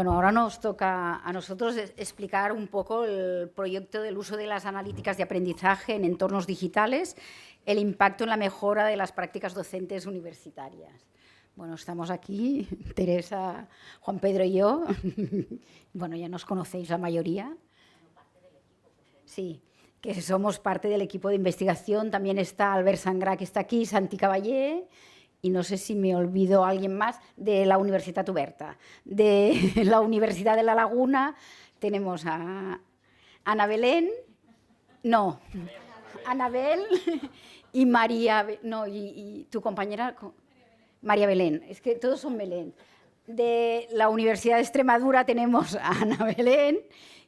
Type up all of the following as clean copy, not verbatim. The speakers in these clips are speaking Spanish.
Bueno, ahora nos toca a nosotros explicar un poco el proyecto del uso de las analíticas de aprendizaje en entornos digitales, el impacto en la mejora de las prácticas docentes universitarias. Bueno, estamos aquí, Teresa, Juan Pedro y yo. Bueno, ya nos conocéis la mayoría. Sí, que somos parte del equipo de investigación. También está Albert Sangrà, que está aquí, Santi Caballé, y no sé si me olvido alguien más, de la Universitat Oberta. De la Universidad de La Laguna tenemos a Ana Belén, no, Anabel y María, no, y tu compañera, María Belén, es que todos son Belén. De la Universidad de Extremadura tenemos a Ana Belén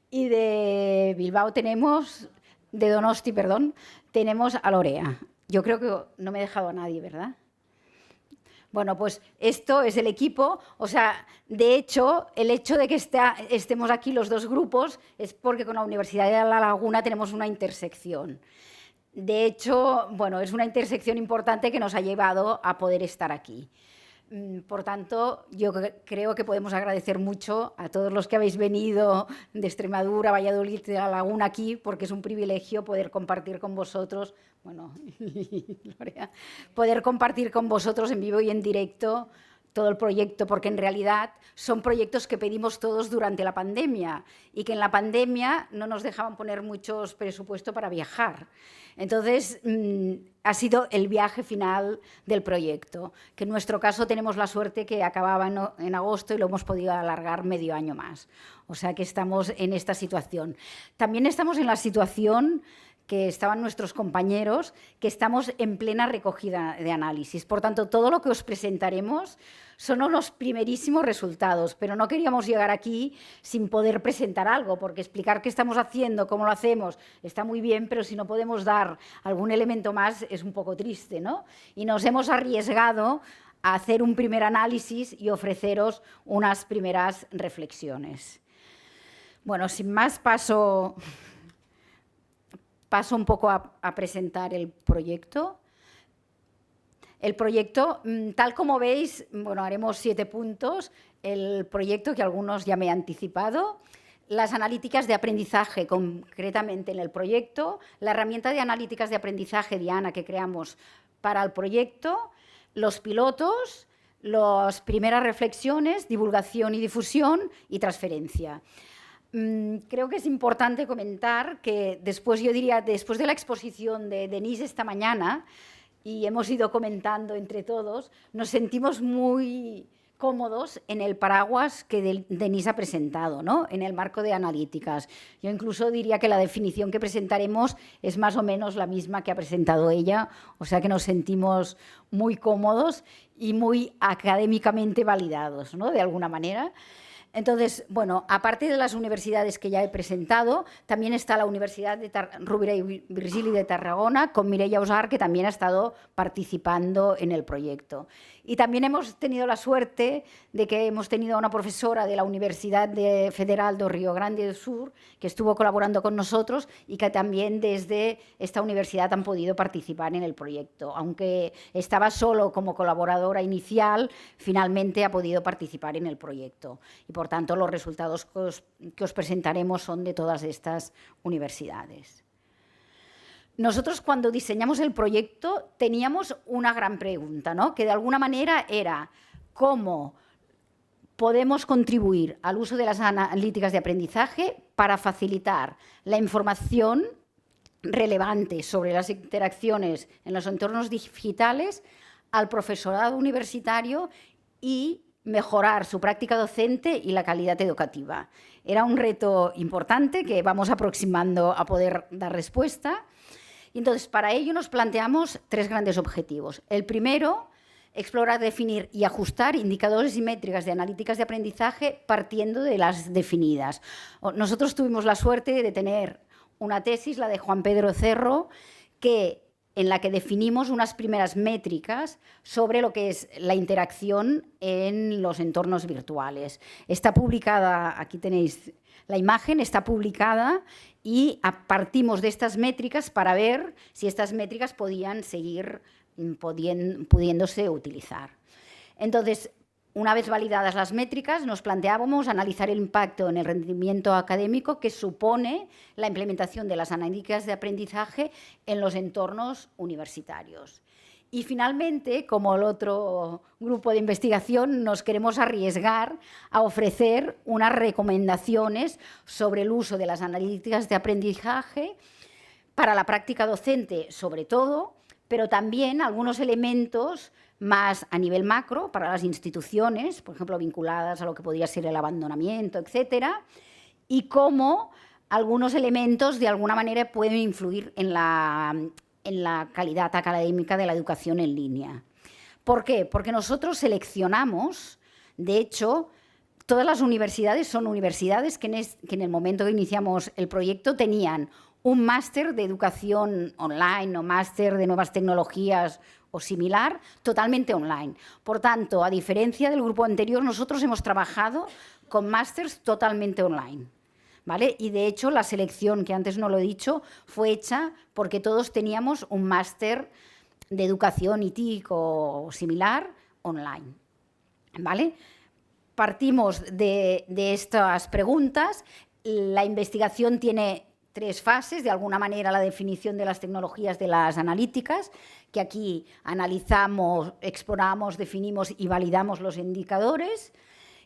y de Bilbao tenemos, de Donosti, perdón, tenemos a Lorea. Yo creo que no me he dejado a nadie, ¿verdad? Bueno, pues esto es el equipo, o sea, de hecho, el hecho de que estemos aquí los dos grupos es porque con la Universidad de La Laguna tenemos una intersección. De hecho, bueno, es una intersección importante que nos ha llevado a poder estar aquí. Por tanto, yo creo que podemos agradecer mucho a todos los que habéis venido de Extremadura, Valladolid, de La Laguna aquí, porque es un privilegio poder compartir con vosotros, bueno, poder compartir con vosotros en vivo y en directo todo el proyecto, porque en realidad son proyectos que pedimos todos durante la pandemia y que en la pandemia no nos dejaban poner muchos presupuestos para viajar. Entonces, ha sido el viaje final del proyecto, que en nuestro caso tenemos la suerte que acababa en agosto y lo hemos podido alargar medio año más. O sea que estamos en esta situación. También estamos en la situación que estaban nuestros compañeros, que estamos en plena recogida de análisis. Por tanto, todo lo que os presentaremos son los primerísimos resultados, pero no queríamos llegar aquí sin poder presentar algo, porque explicar qué estamos haciendo, cómo lo hacemos, está muy bien, pero si no podemos dar algún elemento más es un poco triste, ¿no? Y nos hemos arriesgado a hacer un primer análisis y ofreceros unas primeras reflexiones. Bueno, sin más paso un poco a presentar el proyecto. El proyecto, tal como veis, bueno, haremos 7 puntos. El proyecto, que algunos ya me he anticipado. Las analíticas de aprendizaje, concretamente en el proyecto. La herramienta de analíticas de aprendizaje, Diana, que creamos para el proyecto. Los pilotos, las primeras reflexiones, divulgación y difusión y transferencia. Creo que es importante comentar que después, yo diría, después de la exposición de Denise esta mañana, y hemos ido comentando entre todos, nos sentimos muy cómodos en el paraguas que Denise ha presentado, ¿no? En el marco de analíticas. Yo incluso diría que la definición que presentaremos es más o menos la misma que ha presentado ella, o sea que nos sentimos muy cómodos y muy académicamente validados, ¿no? De alguna manera. Entonces, bueno, aparte de las universidades que ya he presentado, también está la Universidad de Rovira i Virgili de Tarragona, con Mireia Usar, que también ha estado participando en el proyecto. Y también hemos tenido la suerte de que hemos tenido a una profesora de la Universidad Federal de Río Grande do Sur, que estuvo colaborando con nosotros y que también desde esta universidad han podido participar en el proyecto. Aunque estaba solo como colaboradora inicial, finalmente ha podido participar en el proyecto. Y por tanto, los resultados que os presentaremos son de todas estas universidades. Nosotros, cuando diseñamos el proyecto, teníamos una gran pregunta, ¿no? Que de alguna manera era cómo podemos contribuir al uso de las analíticas de aprendizaje para facilitar la información relevante sobre las interacciones en los entornos digitales al profesorado universitario y mejorar su práctica docente y la calidad educativa. Era un reto importante que vamos aproximando a poder dar respuesta. Y entonces, para ello nos planteamos 3 grandes objetivos. El primero, explorar, definir y ajustar indicadores y métricas de analíticas de aprendizaje partiendo de las definidas. Nosotros tuvimos la suerte de tener una tesis, la de Juan Pedro Cerro, en la que definimos unas primeras métricas sobre lo que es la interacción en los entornos virtuales. Está publicada, aquí tenéis la imagen, está publicada y partimos de estas métricas para ver si estas métricas podían seguir pudiéndose utilizar. Entonces, Una vez validadas las métricas, nos planteábamos analizar el impacto en el rendimiento académico que supone la implementación de las analíticas de aprendizaje en los entornos universitarios. Y finalmente, como el otro grupo de investigación, nos queremos arriesgar a ofrecer unas recomendaciones sobre el uso de las analíticas de aprendizaje para la práctica docente, sobre todo, pero también algunos elementos más a nivel macro para las instituciones, por ejemplo, vinculadas a lo que podría ser el abandonamiento, etcétera, y cómo algunos elementos de alguna manera pueden influir en la calidad académica de la educación en línea. ¿Por qué? Porque nosotros seleccionamos, de hecho, todas las universidades son universidades que en el momento que iniciamos el proyecto tenían un máster de educación online o máster de nuevas tecnologías o similar, totalmente online. Por tanto, a diferencia del grupo anterior, nosotros hemos trabajado con másters totalmente online, ¿vale? Y de hecho, la selección, que antes no lo he dicho, fue hecha porque todos teníamos un máster de educación ITIC o similar online, ¿vale? Partimos de estas preguntas. La investigación tiene 3 fases, de alguna manera la definición de las tecnologías de las analíticas, que aquí analizamos, exploramos, definimos y validamos los indicadores,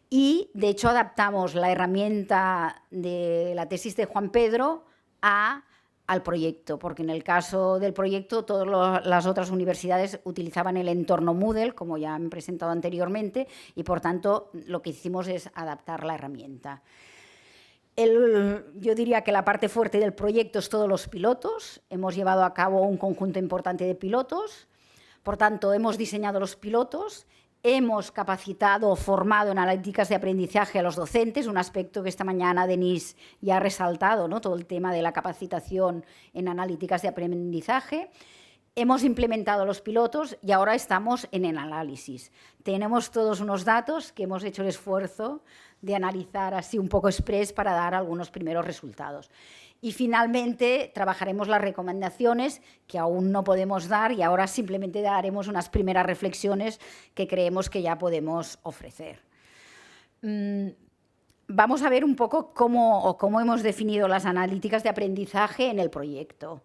y de hecho adaptamos la herramienta de la tesis de Juan Pedro al proyecto, porque en el caso del proyecto todas las otras universidades utilizaban el entorno Moodle, como ya han presentado anteriormente, y por tanto lo que hicimos es adaptar la herramienta. Yo diría que la parte fuerte del proyecto es todos los pilotos. Hemos llevado a cabo un conjunto importante de pilotos. Por tanto, hemos diseñado los pilotos, hemos capacitado o formado en analíticas de aprendizaje a los docentes, un aspecto que esta mañana Denise ya ha resaltado, ¿no? Todo el tema de la capacitación en analíticas de aprendizaje. Hemos implementado los pilotos y ahora estamos en el análisis. Tenemos todos unos datos que hemos hecho el esfuerzo de analizar así un poco express para dar algunos primeros resultados. Y finalmente trabajaremos las recomendaciones que aún no podemos dar y ahora simplemente daremos unas primeras reflexiones que creemos que ya podemos ofrecer. Vamos a ver un poco cómo hemos definido las analíticas de aprendizaje en el proyecto.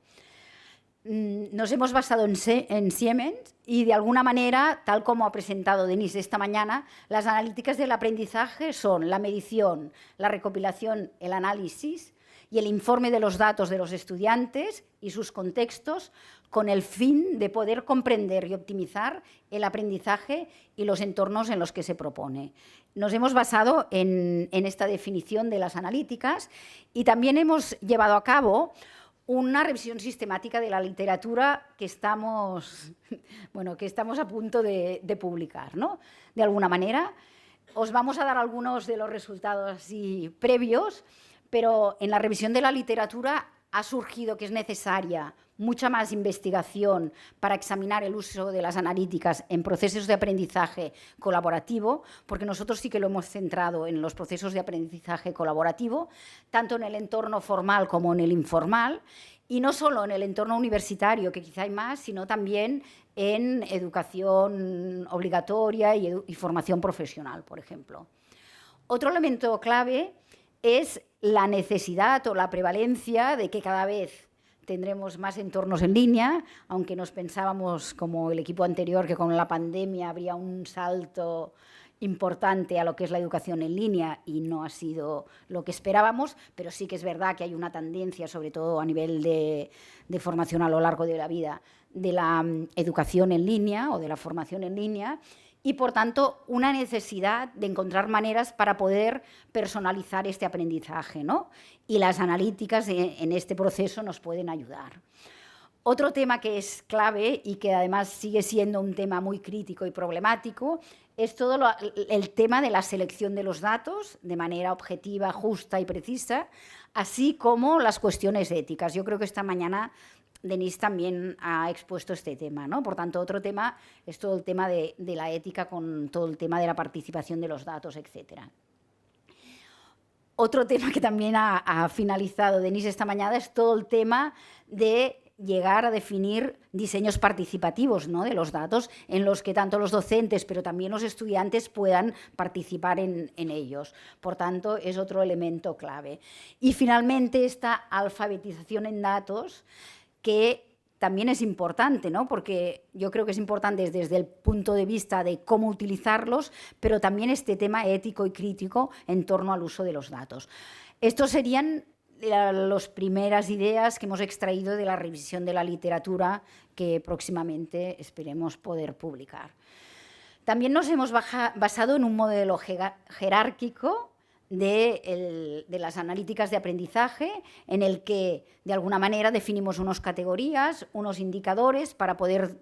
Nos hemos basado en Siemens y, de alguna manera, tal como ha presentado Denise esta mañana, las analíticas del aprendizaje son la medición, la recopilación, el análisis y el informe de los datos de los estudiantes y sus contextos con el fin de poder comprender y optimizar el aprendizaje y los entornos en los que se propone. Nos hemos basado en esta definición de las analíticas y también hemos llevado a cabo una revisión sistemática de la literatura que estamos a punto de publicar, ¿no? De alguna manera. Os vamos a dar algunos de los resultados así previos, pero en la revisión de la literatura ha surgido que es necesaria mucha más investigación para examinar el uso de las analíticas en procesos de aprendizaje colaborativo, porque nosotros sí que lo hemos centrado en los procesos de aprendizaje colaborativo, tanto en el entorno formal como en el informal, y no solo en el entorno universitario, que quizá hay más, sino también en educación obligatoria y formación profesional, por ejemplo. Otro elemento clave es la necesidad o la prevalencia de que cada vez tendremos más entornos en línea, aunque nos pensábamos, como el equipo anterior, que con la pandemia habría un salto importante a lo que es la educación en línea y no ha sido lo que esperábamos, pero sí que es verdad que hay una tendencia, sobre todo a nivel de formación a lo largo de la vida, de la educación en línea o de la formación en línea, y, por tanto, una necesidad de encontrar maneras para poder personalizar este aprendizaje, ¿no? Y las analíticas en este proceso nos pueden ayudar. Otro tema que es clave y que además sigue siendo un tema muy crítico y problemático es todo el tema de la selección de los datos de manera objetiva, justa y precisa, así como las cuestiones éticas. Yo creo que esta mañana Denise también ha expuesto este tema, ¿no? Por tanto, otro tema es todo el tema de la ética con todo el tema de la participación de los datos, etcétera. Otro tema que también ha finalizado Denise esta mañana es todo el tema de llegar a definir diseños participativos, ¿no?, de los datos en los que tanto los docentes pero también los estudiantes puedan participar en ellos. Por tanto, es otro elemento clave. Y finalmente esta alfabetización en datos, que también es importante, ¿no?, porque yo creo que es importante desde el punto de vista de cómo utilizarlos, pero también este tema ético y crítico en torno al uso de los datos. Estos serían las primeras ideas que hemos extraído de la revisión de la literatura que próximamente esperemos poder publicar. También nos hemos basado en un modelo jerárquico de las analíticas de aprendizaje, en el que de alguna manera definimos unas categorías, unos indicadores. Para poder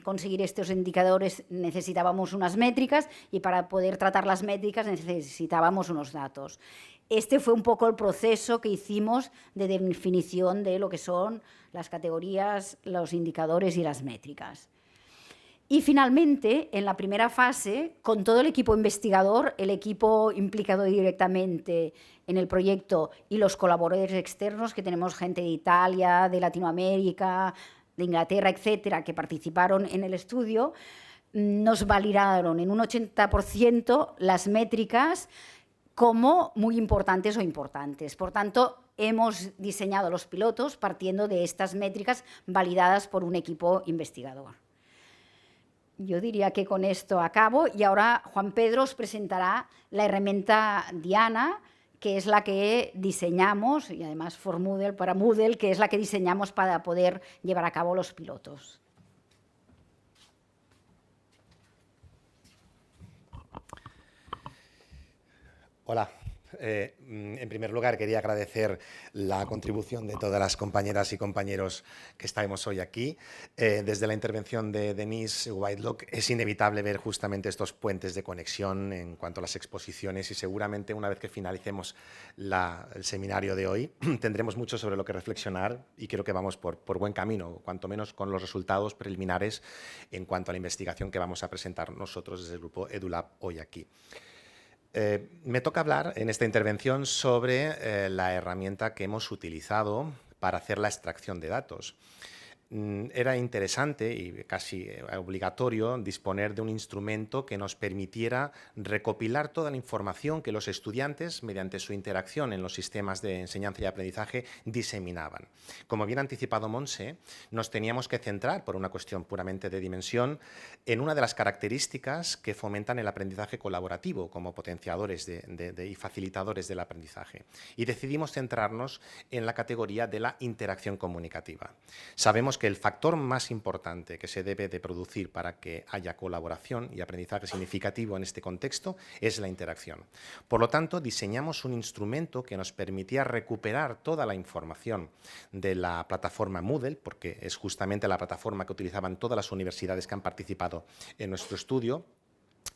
conseguir estos indicadores necesitábamos unas métricas, y para poder tratar las métricas necesitábamos unos datos. Este fue un poco el proceso que hicimos de definición de lo que son las categorías, los indicadores y las métricas. Y finalmente, en la primera fase, con todo el equipo investigador, el equipo implicado directamente en el proyecto y los colaboradores externos, que tenemos gente de Italia, de Latinoamérica, de Inglaterra, etcétera, que participaron en el estudio, nos validaron en un 80% las métricas como muy importantes o importantes. Por tanto, hemos diseñado los pilotos partiendo de estas métricas validadas por un equipo investigador. Yo diría que con esto acabo, y ahora Juan Pedro os presentará la herramienta Diana, que es la que diseñamos, y además for Moodle, para Moodle, que es la que diseñamos para poder llevar a cabo los pilotos. Hola. En primer lugar, quería agradecer la contribución de todas las compañeras y compañeros que estamos hoy aquí. Desde la intervención de Denise Whitelock es inevitable ver justamente estos puentes de conexión en cuanto a las exposiciones, y seguramente una vez que finalicemos el seminario de hoy tendremos mucho sobre lo que reflexionar, y creo que vamos por buen camino, cuanto menos con los resultados preliminares en cuanto a la investigación que vamos a presentar nosotros desde el grupo EduLab hoy aquí. Me toca hablar en esta intervención sobre la herramienta que hemos utilizado para hacer la extracción de datos. Era interesante y casi obligatorio disponer de un instrumento que nos permitiera recopilar toda la información que los estudiantes, mediante su interacción en los sistemas de enseñanza y aprendizaje, diseminaban. Como bien ha anticipado Montse, nos teníamos que centrar, por una cuestión puramente de dimensión, en una de las características que fomentan el aprendizaje colaborativo como potenciadores y facilitadores del aprendizaje. Y decidimos centrarnos en la categoría de la interacción comunicativa. Sabemos que el factor más importante que se debe de producir para que haya colaboración y aprendizaje significativo en este contexto es la interacción. Por lo tanto, diseñamos un instrumento que nos permitía recuperar toda la información de la plataforma Moodle, porque es justamente la plataforma que utilizaban todas las universidades que han participado en nuestro estudio,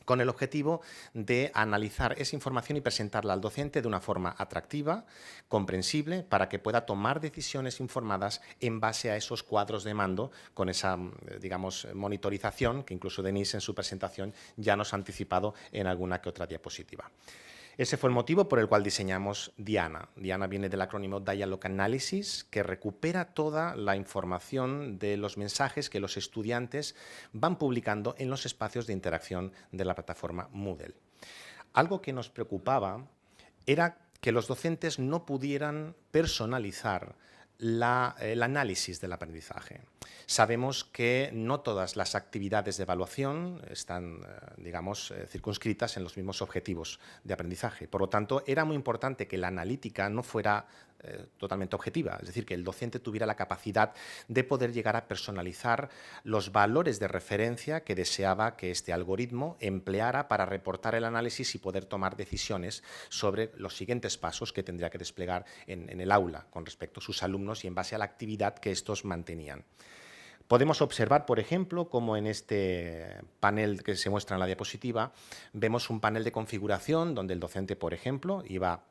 con el objetivo de analizar esa información y presentarla al docente de una forma atractiva, comprensible, para que pueda tomar decisiones informadas en base a esos cuadros de mando, con esa, digamos, monitorización que incluso Denise en su presentación ya nos ha anticipado en alguna que otra diapositiva. Ese fue el motivo por el cual diseñamos Diana. Diana viene del acrónimo Dialogue Analysis, que recupera toda la información de los mensajes que los estudiantes van publicando en los espacios de interacción de la plataforma Moodle. Algo que nos preocupaba era que los docentes no pudieran personalizar el análisis del aprendizaje. Sabemos que no todas las actividades de evaluación están, digamos, circunscritas en los mismos objetivos de aprendizaje. Por lo tanto, era muy importante que la analítica no fuera totalmente objetiva, es decir, que el docente tuviera la capacidad de poder llegar a personalizar los valores de referencia que deseaba que este algoritmo empleara para reportar el análisis y poder tomar decisiones sobre los siguientes pasos que tendría que desplegar en el aula con respecto a sus alumnos y en base a la actividad que estos mantenían. Podemos observar, por ejemplo, como en este panel que se muestra en la diapositiva, vemos un panel de configuración donde el docente, por ejemplo, iba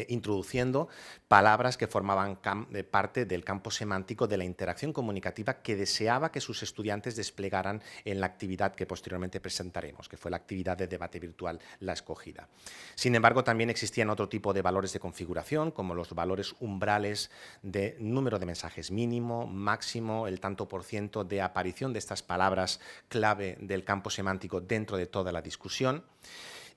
introduciendo palabras que formaban parte del campo semántico de la interacción comunicativa que deseaba que sus estudiantes desplegaran en la actividad que posteriormente presentaremos, que fue la actividad de debate virtual La Escogida. Sin embargo, también existían otro tipo de valores de configuración, como los valores umbrales de número de mensajes mínimo, máximo, el tanto por ciento de aparición de estas palabras clave del campo semántico dentro de toda la discusión.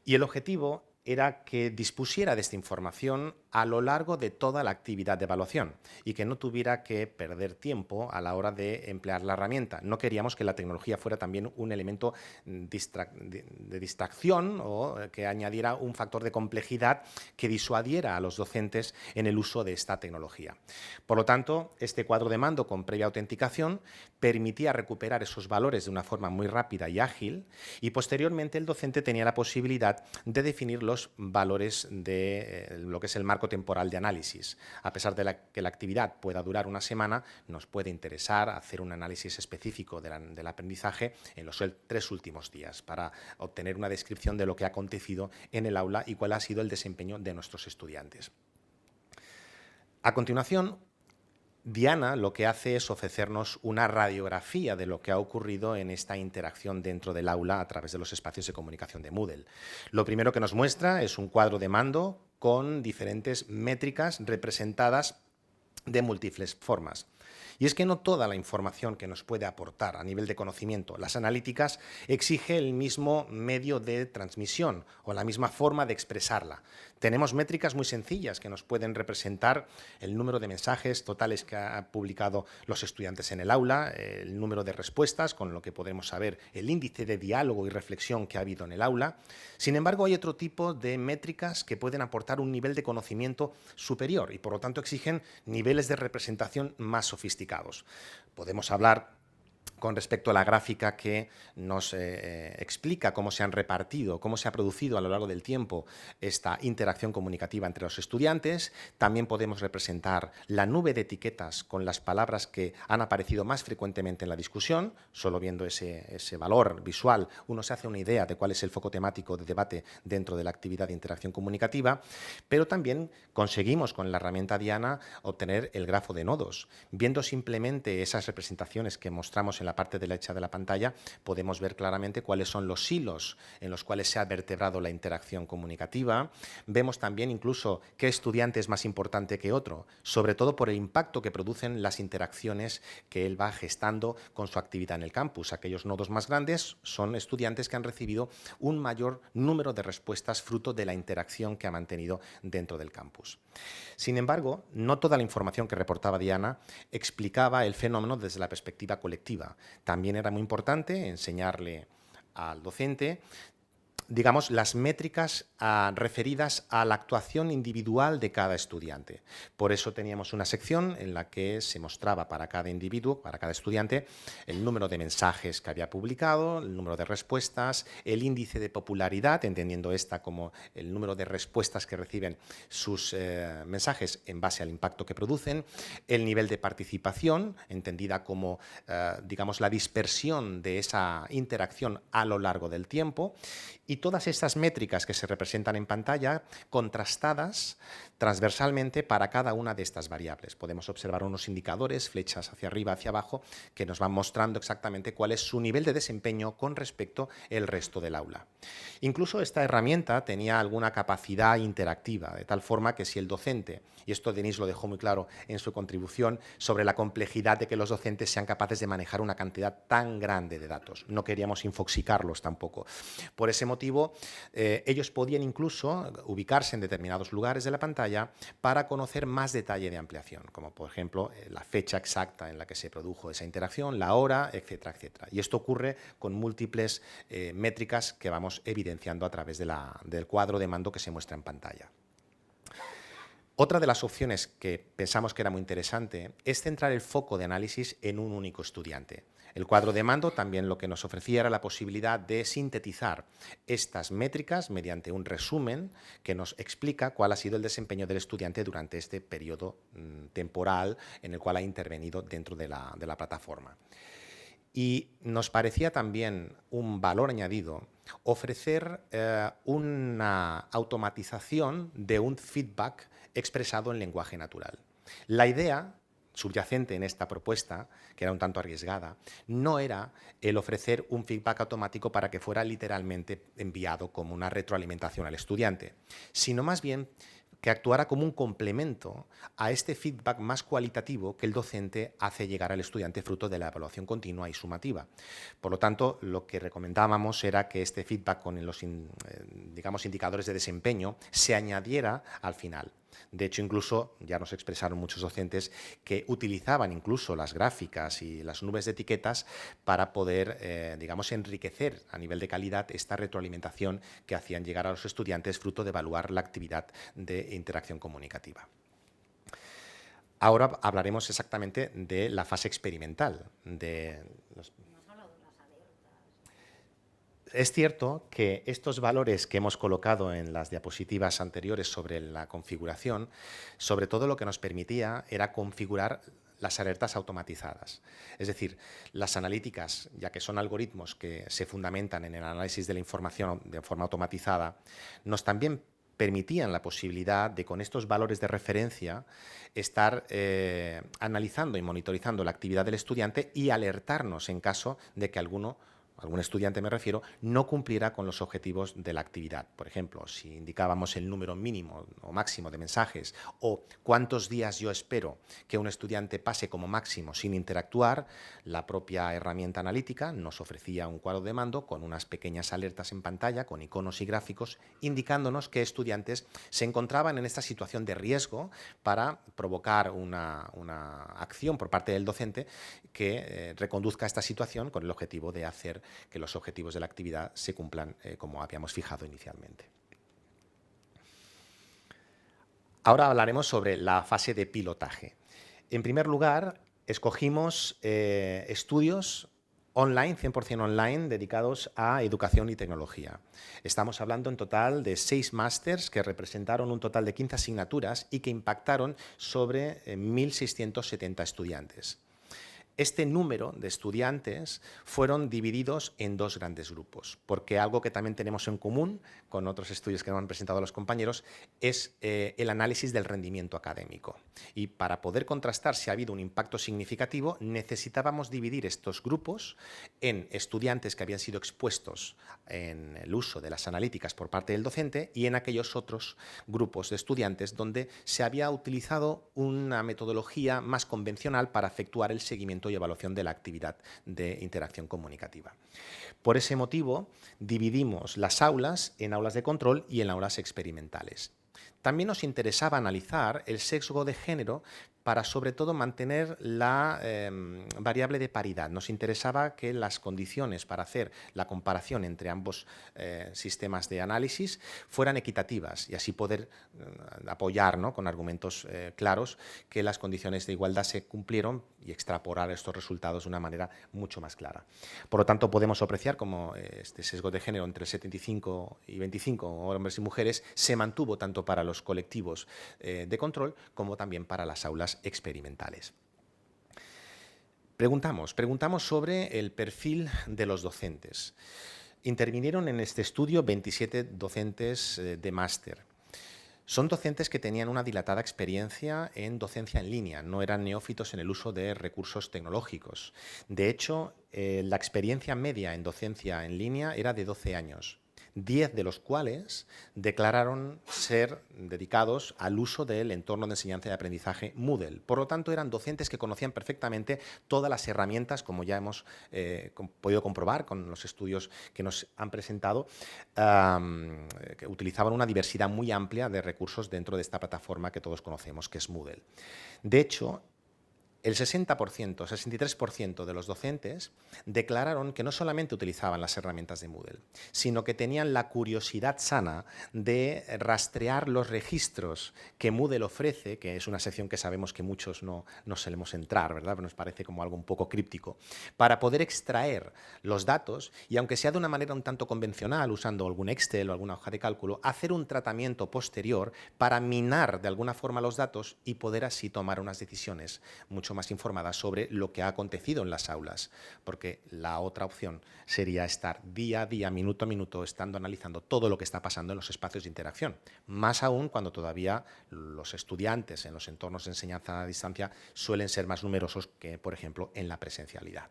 Y el objetivo era que dispusiera de esta información a lo largo de toda la actividad de evaluación y que no tuviera que perder tiempo a la hora de emplear la herramienta. No queríamos que la tecnología fuera también un elemento de distracción o que añadiera un factor de complejidad que disuadiera a los docentes en el uso de esta tecnología. Por lo tanto, este cuadro de mando con previa autenticación permitía recuperar esos valores de una forma muy rápida y ágil, y posteriormente el docente tenía la posibilidad de definir los valores de lo que es el marco temporal de análisis. A pesar de que la actividad pueda durar una semana, nos puede interesar hacer un análisis específico del aprendizaje en los 3 últimos días para obtener una descripción de lo que ha acontecido en el aula y cuál ha sido el desempeño de nuestros estudiantes. A continuación, Diana lo que hace es ofrecernos una radiografía de lo que ha ocurrido en esta interacción dentro del aula a través de los espacios de comunicación de Moodle. Lo primero que nos muestra es un cuadro de mando con diferentes métricas representadas de múltiples formas. Y es que no toda la información que nos puede aportar a nivel de conocimiento las analíticas exige el mismo medio de transmisión o la misma forma de expresarla. Tenemos métricas muy sencillas que nos pueden representar el número de mensajes totales que han publicado los estudiantes en el aula, el número de respuestas, con lo que podemos saber el índice de diálogo y reflexión que ha habido en el aula. Sin embargo, hay otro tipo de métricas que pueden aportar un nivel de conocimiento superior y, por lo tanto, exigen niveles de representación más sofisticados. Podemos hablar con respecto a la gráfica que nos explica cómo se han repartido, cómo se ha producido a lo largo del tiempo esta interacción comunicativa entre los estudiantes. También podemos representar la nube de etiquetas con las palabras que han aparecido más frecuentemente en la discusión. Solo viendo ese valor visual uno se hace una idea de cuál es el foco temático de debate dentro de la actividad de interacción comunicativa, pero también conseguimos con la herramienta Diana obtener el grafo de nodos. Viendo simplemente esas representaciones que mostramos en la parte derecha de la pantalla, podemos ver claramente cuáles son los hilos en los cuales se ha vertebrado la interacción comunicativa. Vemos también incluso qué estudiante es más importante que otro, sobre todo por el impacto que producen las interacciones que él va gestando con su actividad en el campus. Aquellos nodos más grandes son estudiantes que han recibido un mayor número de respuestas fruto de la interacción que ha mantenido dentro del campus. Sin embargo, no toda la información que reportaba Diana explicaba el fenómeno desde la perspectiva colectiva. También era muy importante enseñarle al docente, digamos, las métricas referidas a la actuación individual de cada estudiante. Por eso teníamos una sección en la que se mostraba para cada individuo, para cada estudiante, el número de mensajes que había publicado, el número de respuestas, el índice de popularidad, entendiendo esta como el número de respuestas que reciben sus mensajes en base al impacto que producen, el nivel de participación, entendida como, digamos, la dispersión de esa interacción a lo largo del tiempo, y todas estas métricas que se representan en pantalla contrastadas transversalmente para cada una de estas variables. Podemos observar unos indicadores, flechas hacia arriba, hacia abajo, que nos van mostrando exactamente cuál es su nivel de desempeño con respecto al resto del aula. Incluso esta herramienta tenía alguna capacidad interactiva, de tal forma que si el docente, y esto Denise lo dejó muy claro en su contribución, sobre la complejidad de que los docentes sean capaces de manejar una cantidad tan grande de datos. No queríamos infoxicarlos tampoco. Por ese motivo, ellos podían incluso ubicarse en determinados lugares de la pantalla para conocer más detalle de ampliación, como por ejemplo la fecha exacta en la que se produjo esa interacción, la hora, etcétera, etcétera. Y esto ocurre con múltiples métricas que vamos evidenciando a través del cuadro de mando que se muestra en pantalla. Otra de las opciones que pensamos que era muy interesante es centrar el foco de análisis en un único estudiante. El cuadro de mando también lo que nos ofrecía era la posibilidad de sintetizar estas métricas mediante un resumen que nos explica cuál ha sido el desempeño del estudiante durante este periodo temporal en el cual ha intervenido dentro de la plataforma. Y nos parecía también un valor añadido ofrecer una automatización de un feedback expresado en lenguaje natural. La idea subyacente en esta propuesta, que era un tanto arriesgada, no era el ofrecer un feedback automático para que fuera literalmente enviado como una retroalimentación al estudiante, sino más bien que actuara como un complemento a este feedback más cualitativo que el docente hace llegar al estudiante fruto de la evaluación continua y sumativa. Por lo tanto, lo que recomendábamos era que este feedback con los digamos, indicadores de desempeño se añadiera al final. De hecho, incluso ya nos expresaron muchos docentes que utilizaban incluso las gráficas y las nubes de etiquetas para poder, digamos, enriquecer a nivel de calidad esta retroalimentación que hacían llegar a los estudiantes fruto de evaluar la actividad de interacción comunicativa. Ahora hablaremos exactamente de la fase experimental. Es cierto que estos valores que hemos colocado en las diapositivas anteriores sobre la configuración, sobre todo lo que nos permitía era configurar las alertas automatizadas. Es decir, las analíticas, ya que son algoritmos que se fundamentan en el análisis de la información de forma automatizada, nos también permitían la posibilidad de, con estos valores de referencia, estar analizando y monitorizando la actividad del estudiante y alertarnos en caso de que algún estudiante me refiero, no cumpliera con los objetivos de la actividad. Por ejemplo, si indicábamos el número mínimo o máximo de mensajes o cuántos días yo espero que un estudiante pase como máximo sin interactuar, la propia herramienta analítica nos ofrecía un cuadro de mando con unas pequeñas alertas en pantalla, con iconos y gráficos, indicándonos que estudiantes se encontraban en esta situación de riesgo para provocar una acción por parte del docente que reconduzca esta situación con el objetivo de hacer que los objetivos de la actividad se cumplan como habíamos fijado inicialmente. Ahora hablaremos sobre la fase de pilotaje. En primer lugar, escogimos estudios online, 100% online, dedicados a educación y tecnología. Estamos hablando en total de 6 másters que representaron un total de 15 asignaturas y que impactaron sobre 1.670 estudiantes. Este número de estudiantes fueron divididos en 2 grandes grupos, porque algo que también tenemos en común con otros estudios que nos han presentado los compañeros es el análisis del rendimiento académico. Y para poder contrastar si ha habido un impacto significativo, necesitábamos dividir estos grupos en estudiantes que habían sido expuestos en el uso de las analíticas por parte del docente y en aquellos otros grupos de estudiantes donde se había utilizado una metodología más convencional para efectuar el seguimiento y evaluación de la actividad de interacción comunicativa. Por ese motivo, dividimos las aulas en aulas de control y en aulas experimentales. También nos interesaba analizar el sesgo de género para, sobre todo, mantener la variable de paridad. Nos interesaba que las condiciones para hacer la comparación entre ambos sistemas de análisis fueran equitativas y así poder apoyar, ¿no?, con argumentos claros que las condiciones de igualdad se cumplieron y extrapolar estos resultados de una manera mucho más clara. Por lo tanto, podemos apreciar cómo este sesgo de género entre 75 y 25, hombres y mujeres, se mantuvo tanto para los colectivos de control como también para las aulas experimentales. Preguntamos sobre el perfil de los docentes. Intervinieron en este estudio 27 docentes de máster. Son docentes que tenían una dilatada experiencia en docencia en línea, no eran neófitos en el uso de recursos tecnológicos. De hecho, la experiencia media en docencia en línea era de 12 años. 10 de los cuales declararon ser dedicados al uso del entorno de enseñanza y aprendizaje Moodle. Por lo tanto, eran docentes que conocían perfectamente todas las herramientas, como ya hemos podido comprobar con los estudios que nos han presentado, que utilizaban una diversidad muy amplia de recursos dentro de esta plataforma que todos conocemos, que es Moodle. De hecho, el 60%, 63% de los docentes declararon que no solamente utilizaban las herramientas de Moodle, sino que tenían la curiosidad sana de rastrear los registros que Moodle ofrece, que es una sección que sabemos que muchos no solemos entrar, ¿verdad? Pero nos parece como algo un poco críptico, para poder extraer los datos y, aunque sea de una manera un tanto convencional, usando algún Excel o alguna hoja de cálculo, hacer un tratamiento posterior para minar de alguna forma los datos y poder así tomar unas decisiones mucho más informada sobre lo que ha acontecido en las aulas, porque la otra opción sería estar día a día, minuto a minuto, estando analizando todo lo que está pasando en los espacios de interacción, más aún cuando todavía los estudiantes en los entornos de enseñanza a distancia suelen ser más numerosos que, por ejemplo, en la presencialidad.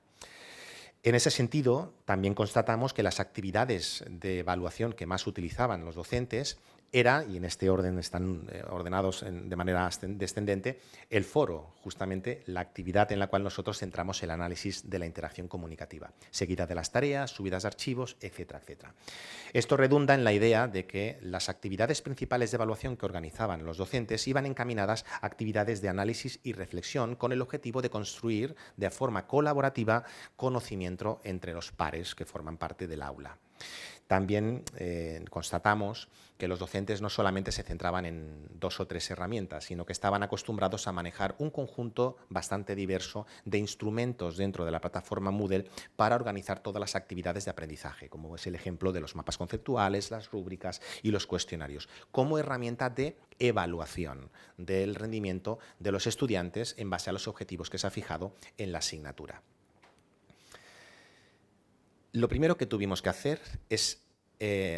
En ese sentido, también constatamos que las actividades de evaluación que más utilizaban los docentes era, y en este orden están ordenados de manera descendente, el foro, justamente la actividad en la cual nosotros centramos el análisis de la interacción comunicativa, seguida de las tareas, subidas de archivos, etcétera, etcétera. Esto redunda en la idea de que las actividades principales de evaluación que organizaban los docentes iban encaminadas a actividades de análisis y reflexión con el objetivo de construir de forma colaborativa conocimiento entre los pares que forman parte del aula. También constatamos que los docentes no solamente se centraban en 2 o 3 herramientas, sino que estaban acostumbrados a manejar un conjunto bastante diverso de instrumentos dentro de la plataforma Moodle para organizar todas las actividades de aprendizaje, como es el ejemplo de los mapas conceptuales, las rúbricas y los cuestionarios, como herramienta de evaluación del rendimiento de los estudiantes en base a los objetivos que se ha fijado en la asignatura. Lo primero que tuvimos que hacer es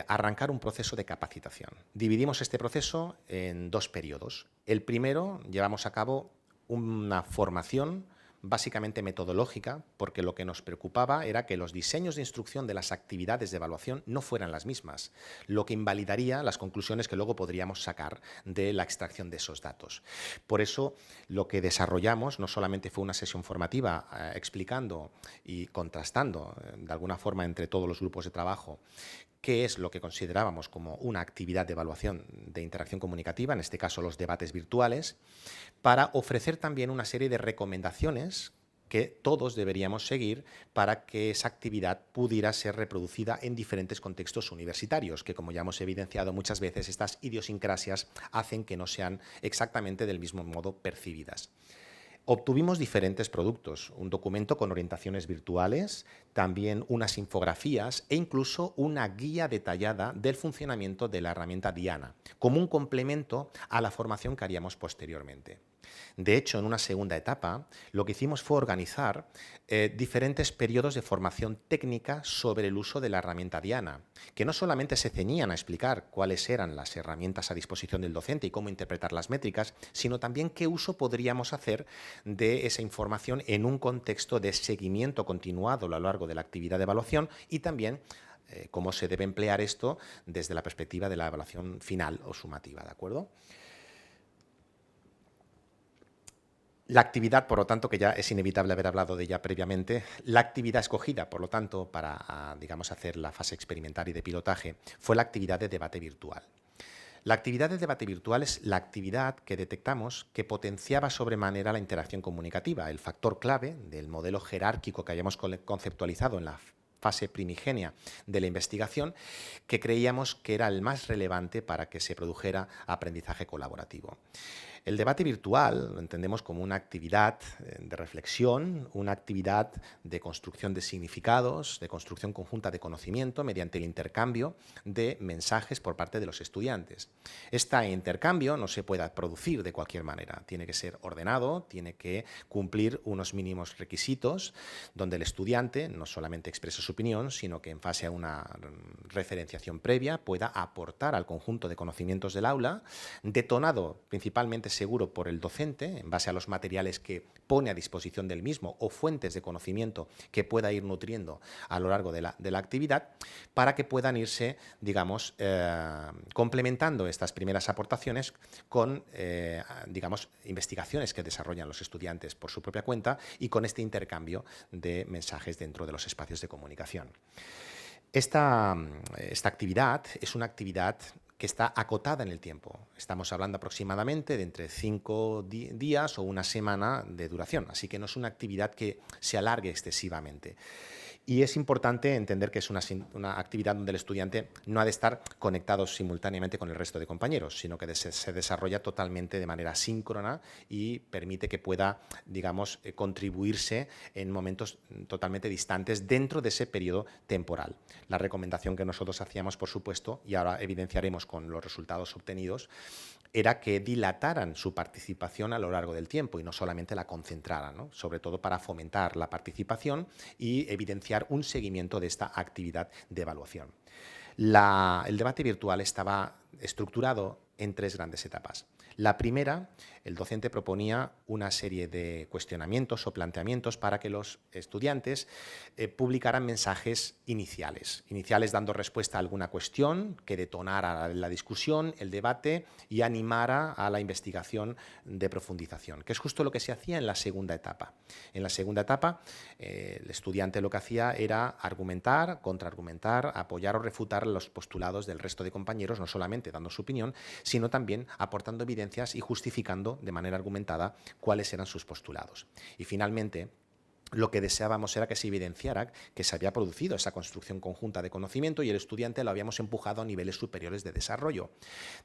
arrancar un proceso de capacitación. Dividimos este proceso en 2 periodos. El primero, llevamos a cabo una formación básicamente metodológica, porque lo que nos preocupaba era que los diseños de instrucción de las actividades de evaluación no fueran las mismas, lo que invalidaría las conclusiones que luego podríamos sacar de la extracción de esos datos. Por eso, lo que desarrollamos no solamente fue una sesión formativa explicando y contrastando de alguna forma entre todos los grupos de trabajo qué es lo que considerábamos como una actividad de evaluación de interacción comunicativa, en este caso los debates virtuales, para ofrecer también una serie de recomendaciones que todos deberíamos seguir para que esa actividad pudiera ser reproducida en diferentes contextos universitarios, que como ya hemos evidenciado muchas veces, estas idiosincrasias hacen que no sean exactamente del mismo modo percibidas. Obtuvimos diferentes productos, un documento con orientaciones virtuales, también unas infografías e incluso una guía detallada del funcionamiento de la herramienta Diana, como un complemento a la formación que haríamos posteriormente. De hecho, en una segunda etapa, lo que hicimos fue organizar diferentes periodos de formación técnica sobre el uso de la herramienta Diana, que no solamente se ceñían a explicar cuáles eran las herramientas a disposición del docente y cómo interpretar las métricas, sino también qué uso podríamos hacer de esa información en un contexto de seguimiento continuado a lo largo de la actividad de evaluación y también cómo se debe emplear esto desde la perspectiva de la evaluación final o sumativa, ¿de acuerdo? La actividad, por lo tanto, que ya es inevitable haber hablado de ella previamente, la actividad escogida, por lo tanto, para, digamos, hacer la fase experimental y de pilotaje, fue la actividad de debate virtual. La actividad de debate virtual es la actividad que detectamos que potenciaba sobremanera la interacción comunicativa, el factor clave del modelo jerárquico que hayamos conceptualizado en la fase primigenia de la investigación, que creíamos que era el más relevante para que se produjera aprendizaje colaborativo. El debate virtual lo entendemos como una actividad de reflexión, una actividad de construcción de significados, de construcción conjunta de conocimiento mediante el intercambio de mensajes por parte de los estudiantes. Este intercambio no se puede producir de cualquier manera, tiene que ser ordenado, tiene que cumplir unos mínimos requisitos donde el estudiante no solamente exprese su opinión, sino que en base a una referenciación previa pueda aportar al conjunto de conocimientos del aula, detonado principalmente seguro por el docente, en base a los materiales que pone a disposición del mismo o fuentes de conocimiento que pueda ir nutriendo a lo largo de la actividad, para que puedan irse, digamos, complementando estas primeras aportaciones con, digamos, investigaciones que desarrollan los estudiantes por su propia cuenta y con este intercambio de mensajes dentro de los espacios de comunicación. Esta actividad es una actividad que está acotada en el tiempo. Estamos hablando aproximadamente de entre 5 días o una semana de duración, así que no es una actividad que se alargue excesivamente. Y es importante entender que es una actividad donde el estudiante no ha de estar conectado simultáneamente con el resto de compañeros, sino que se desarrolla totalmente de manera síncrona y permite que pueda, digamos, contribuirse en momentos totalmente distantes dentro de ese periodo temporal. La recomendación que nosotros hacíamos, por supuesto, y ahora evidenciaremos con los resultados obtenidos, era que dilataran su participación a lo largo del tiempo y no solamente la concentraran, ¿no? Sobre todo para fomentar la participación y evidenciar un seguimiento de esta actividad de evaluación. El debate virtual estaba estructurado en 3 grandes etapas. La primera, el docente proponía una serie de cuestionamientos o planteamientos para que los estudiantes publicaran mensajes iniciales dando respuesta a alguna cuestión que detonara la discusión, el debate y animara a la investigación de profundización, que es justo lo que se hacía en la segunda etapa. En la segunda etapa, el estudiante lo que hacía era argumentar, contraargumentar, apoyar o refutar los postulados del resto de compañeros, no solamente dando su opinión, sino también aportando evidencias y justificando de manera argumentada cuáles eran sus postulados. Y finalmente, lo que deseábamos era que se evidenciara que se había producido esa construcción conjunta de conocimiento y el estudiante lo habíamos empujado a niveles superiores de desarrollo.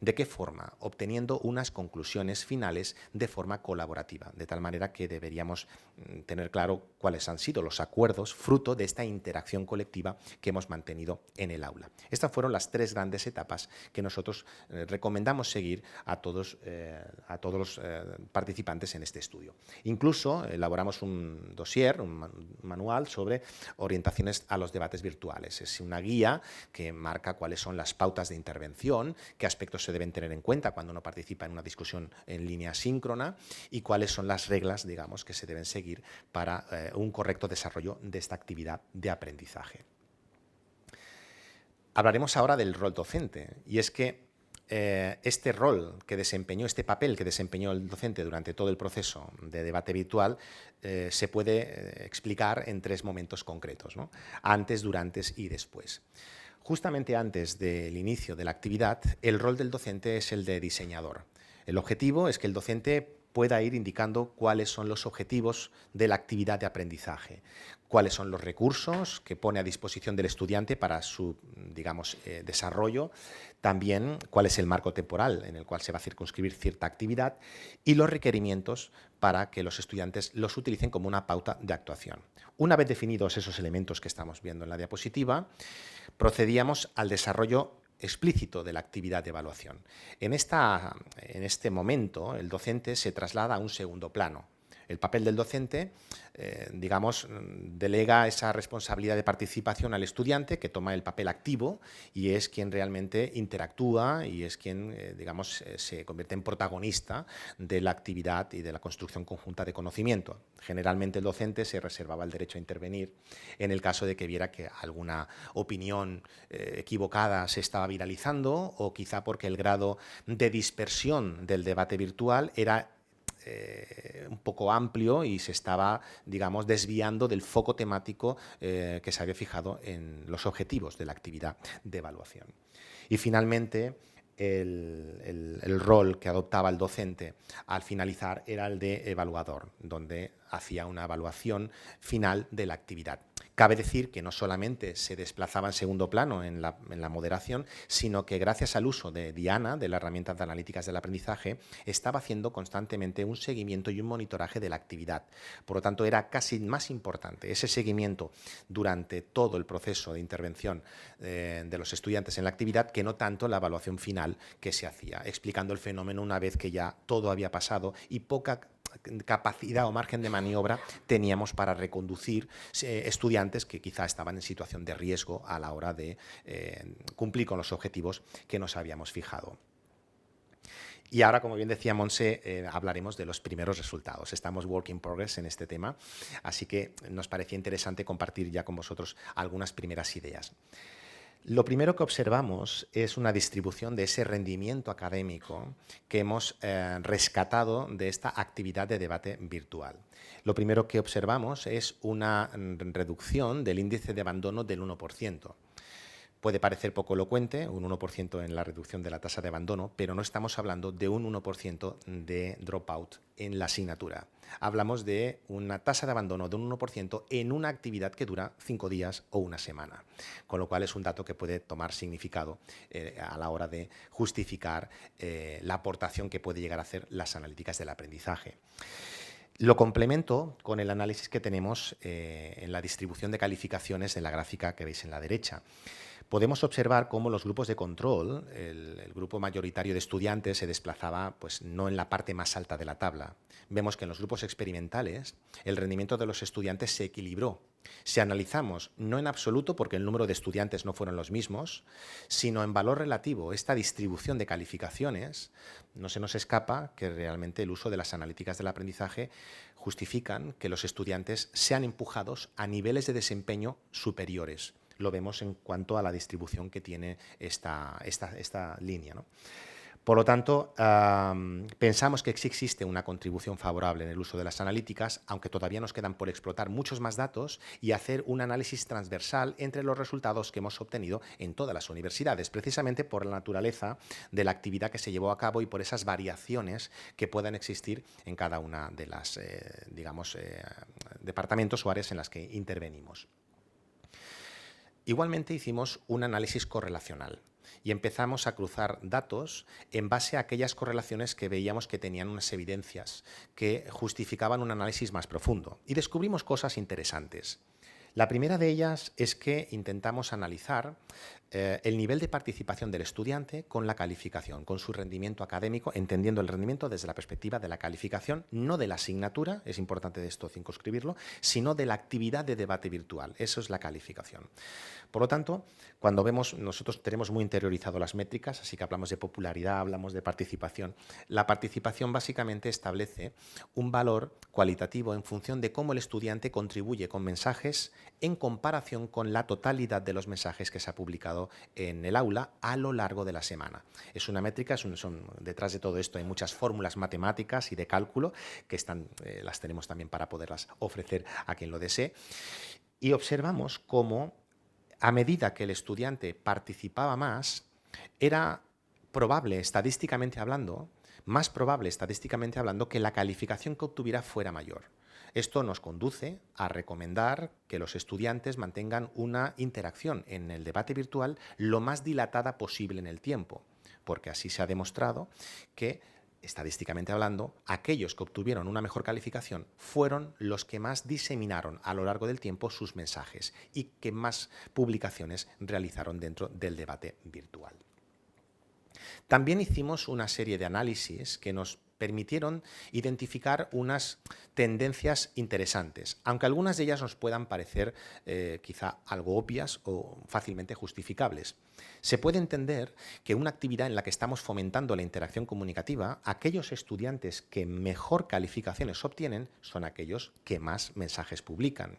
¿De qué forma? Obteniendo unas conclusiones finales de forma colaborativa, de tal manera que deberíamos tener claro cuáles han sido los acuerdos fruto de esta interacción colectiva que hemos mantenido en el aula. Estas fueron las 3 grandes etapas que nosotros recomendamos seguir a todos los participantes en este estudio. Incluso elaboramos un dossier, un manual sobre orientaciones a los debates virtuales. Es una guía que marca cuáles son las pautas de intervención, qué aspectos se deben tener en cuenta cuando uno participa en una discusión en línea síncrona y cuáles son las reglas, digamos, que se deben seguir para un correcto desarrollo de esta actividad de aprendizaje. Hablaremos ahora del rol docente, y es que este rol que desempeñó, este papel que desempeñó el docente durante todo el proceso de debate virtual se puede explicar en 3 momentos concretos, ¿no? Antes, durante y después. Justamente antes del inicio de la actividad, el rol del docente es el de diseñador. El objetivo es que el docente pueda ir indicando cuáles son los objetivos de la actividad de aprendizaje, cuáles son los recursos que pone a disposición del estudiante para su, digamos, desarrollo, también cuál es el marco temporal en el cual se va a circunscribir cierta actividad y los requerimientos para que los estudiantes los utilicen como una pauta de actuación. Una vez definidos esos elementos que estamos viendo en la diapositiva, procedíamos al desarrollo explícito de la actividad de evaluación. En este momento, el docente se traslada a un segundo plano. El papel del docente, digamos, delega esa responsabilidad de participación al estudiante, que toma el papel activo y es quien realmente interactúa y es quien, digamos, se convierte en protagonista de la actividad y de la construcción conjunta de conocimiento. Generalmente el docente se reservaba el derecho a intervenir en el caso de que viera que alguna opinión equivocada se estaba viralizando o quizá porque el grado de dispersión del debate virtual era un poco amplio y se estaba, digamos, desviando del foco temático que se había fijado en los objetivos de la actividad de evaluación. Y finalmente, el rol que adoptaba el docente al finalizar era el de evaluador, donde hacía una evaluación final de la actividad. Cabe decir que no solamente se desplazaba en segundo plano en la moderación, sino que gracias al uso de Diana, de las herramientas analíticas del aprendizaje, estaba haciendo constantemente un seguimiento y un monitoraje de la actividad. Por lo tanto, era casi más importante ese seguimiento durante todo el proceso de intervención de los estudiantes en la actividad que no tanto la evaluación final que se hacía, explicando el fenómeno una vez que ya todo había pasado y poca capacidad o margen de maniobra teníamos para reconducir estudiantes que quizá estaban en situación de riesgo a la hora de cumplir con los objetivos que nos habíamos fijado. Y ahora, como bien decía Montse, hablaremos de los primeros resultados. Estamos work in progress en este tema, así que nos parecía interesante compartir ya con vosotros algunas primeras ideas. Lo primero que observamos es una distribución de ese rendimiento académico que hemos rescatado de esta actividad de debate virtual. Lo primero que observamos es una reducción del índice de abandono del 1%. Puede parecer poco elocuente, un 1% en la reducción de la tasa de abandono, pero no estamos hablando de un 1% de dropout en la asignatura. Hablamos de una tasa de abandono de un 1% en una actividad que dura 5 días o una semana, con lo cual es un dato que puede tomar significado a la hora de justificar la aportación que puede llegar a hacer las analíticas del aprendizaje. Lo complemento con el análisis que tenemos en la distribución de calificaciones de la gráfica que veis en la derecha. podemos observar cómo los grupos de control, el grupo mayoritario de estudiantes, se desplazaba pues, no en la parte más alta de la tabla. Vemos que en los grupos experimentales el rendimiento de los estudiantes se equilibró. Si analizamos, no en absoluto porque el número de estudiantes no fueron los mismos, sino en valor relativo, esta distribución de calificaciones, no se nos escapa que realmente el uso de las analíticas del aprendizaje justifican que los estudiantes sean empujados a niveles de desempeño superiores. Lo vemos en cuanto a la distribución que tiene esta línea, ¿no? Por lo tanto, pensamos que sí existe una contribución favorable en el uso de las analíticas, aunque todavía nos quedan por explotar muchos más datos y hacer un análisis transversal entre los resultados que hemos obtenido en todas las universidades, precisamente por la naturaleza de la actividad que se llevó a cabo y por esas variaciones que puedan existir en cada una de las, departamentos o áreas en las que intervenimos. Igualmente hicimos un análisis correlacional y empezamos a cruzar datos en base a aquellas correlaciones que veíamos que tenían unas evidencias que justificaban un análisis más profundo. Y descubrimos cosas interesantes. La primera de ellas es que intentamos analizar el nivel de participación del estudiante con la calificación, con su rendimiento académico, entendiendo el rendimiento desde la perspectiva de la calificación, no de la asignatura, es importante de esto circunscribirlo, sino de la actividad de debate virtual. Eso es la calificación. Por lo tanto, cuando vemos, nosotros tenemos muy interiorizado las métricas, así que hablamos de popularidad, hablamos de participación. La participación básicamente establece un valor cualitativo en función de cómo el estudiante contribuye con mensajes en comparación con la totalidad de los mensajes que se ha publicado en el aula a lo largo de la semana. Es una métrica, detrás de todo esto hay muchas fórmulas matemáticas y de cálculo que las tenemos también para poderlas ofrecer a quien lo desee. Y observamos cómo, a medida que el estudiante participaba más, era probable, estadísticamente hablando, más probable estadísticamente hablando, que la calificación que obtuviera fuera mayor. Esto nos conduce a recomendar que los estudiantes mantengan una interacción en el debate virtual lo más dilatada posible en el tiempo, porque así se ha demostrado que, estadísticamente hablando, aquellos que obtuvieron una mejor calificación fueron los que más diseminaron a lo largo del tiempo sus mensajes y que más publicaciones realizaron dentro del debate virtual. También hicimos una serie de análisis que nos permitieron identificar unas tendencias interesantes, aunque algunas de ellas nos puedan parecer quizá algo obvias o fácilmente justificables. Se puede entender que una actividad en la que estamos fomentando la interacción comunicativa, aquellos estudiantes que mejor calificaciones obtienen son aquellos que más mensajes publican.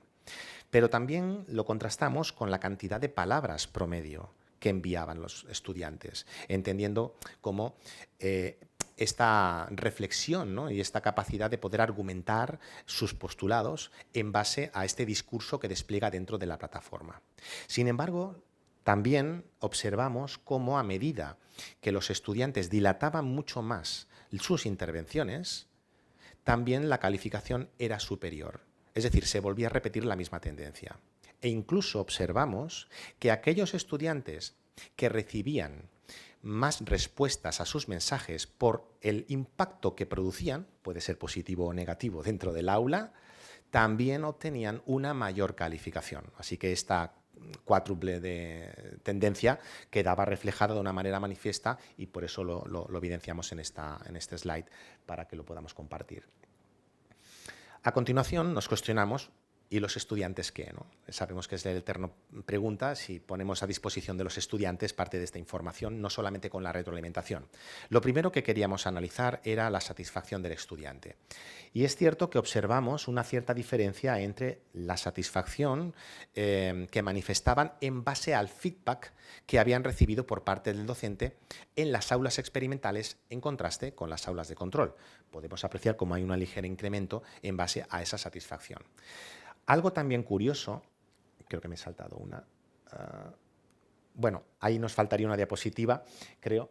Pero también lo contrastamos con la cantidad de palabras promedio que enviaban los estudiantes, entendiendo cómo esta reflexión, ¿no?, y esta capacidad de poder argumentar sus postulados en base a este discurso que despliega dentro de la plataforma. Sin embargo, también observamos cómo a medida que los estudiantes dilataban mucho más sus intervenciones, también la calificación era superior. Es decir, se volvía a repetir la misma tendencia. E incluso observamos que aquellos estudiantes que recibían más respuestas a sus mensajes por el impacto que producían, puede ser positivo o negativo dentro del aula, también obtenían una mayor calificación. Así que esta cuádruple de tendencia quedaba reflejada de una manera manifiesta y por eso lo evidenciamos en este slide para que lo podamos compartir. A continuación nos cuestionamos, ¿y los estudiantes qué, no? Sabemos que es la eterna pregunta si ponemos a disposición de los estudiantes parte de esta información, no solamente con la retroalimentación. Lo primero que queríamos analizar era la satisfacción del estudiante. Y es cierto que observamos una cierta diferencia entre la satisfacción que manifestaban en base al feedback que habían recibido por parte del docente en las aulas experimentales en contraste con las aulas de control. Podemos apreciar cómo hay un ligero incremento en base a esa satisfacción. Algo también curioso, creo que me he saltado una, bueno, ahí nos faltaría una diapositiva, creo.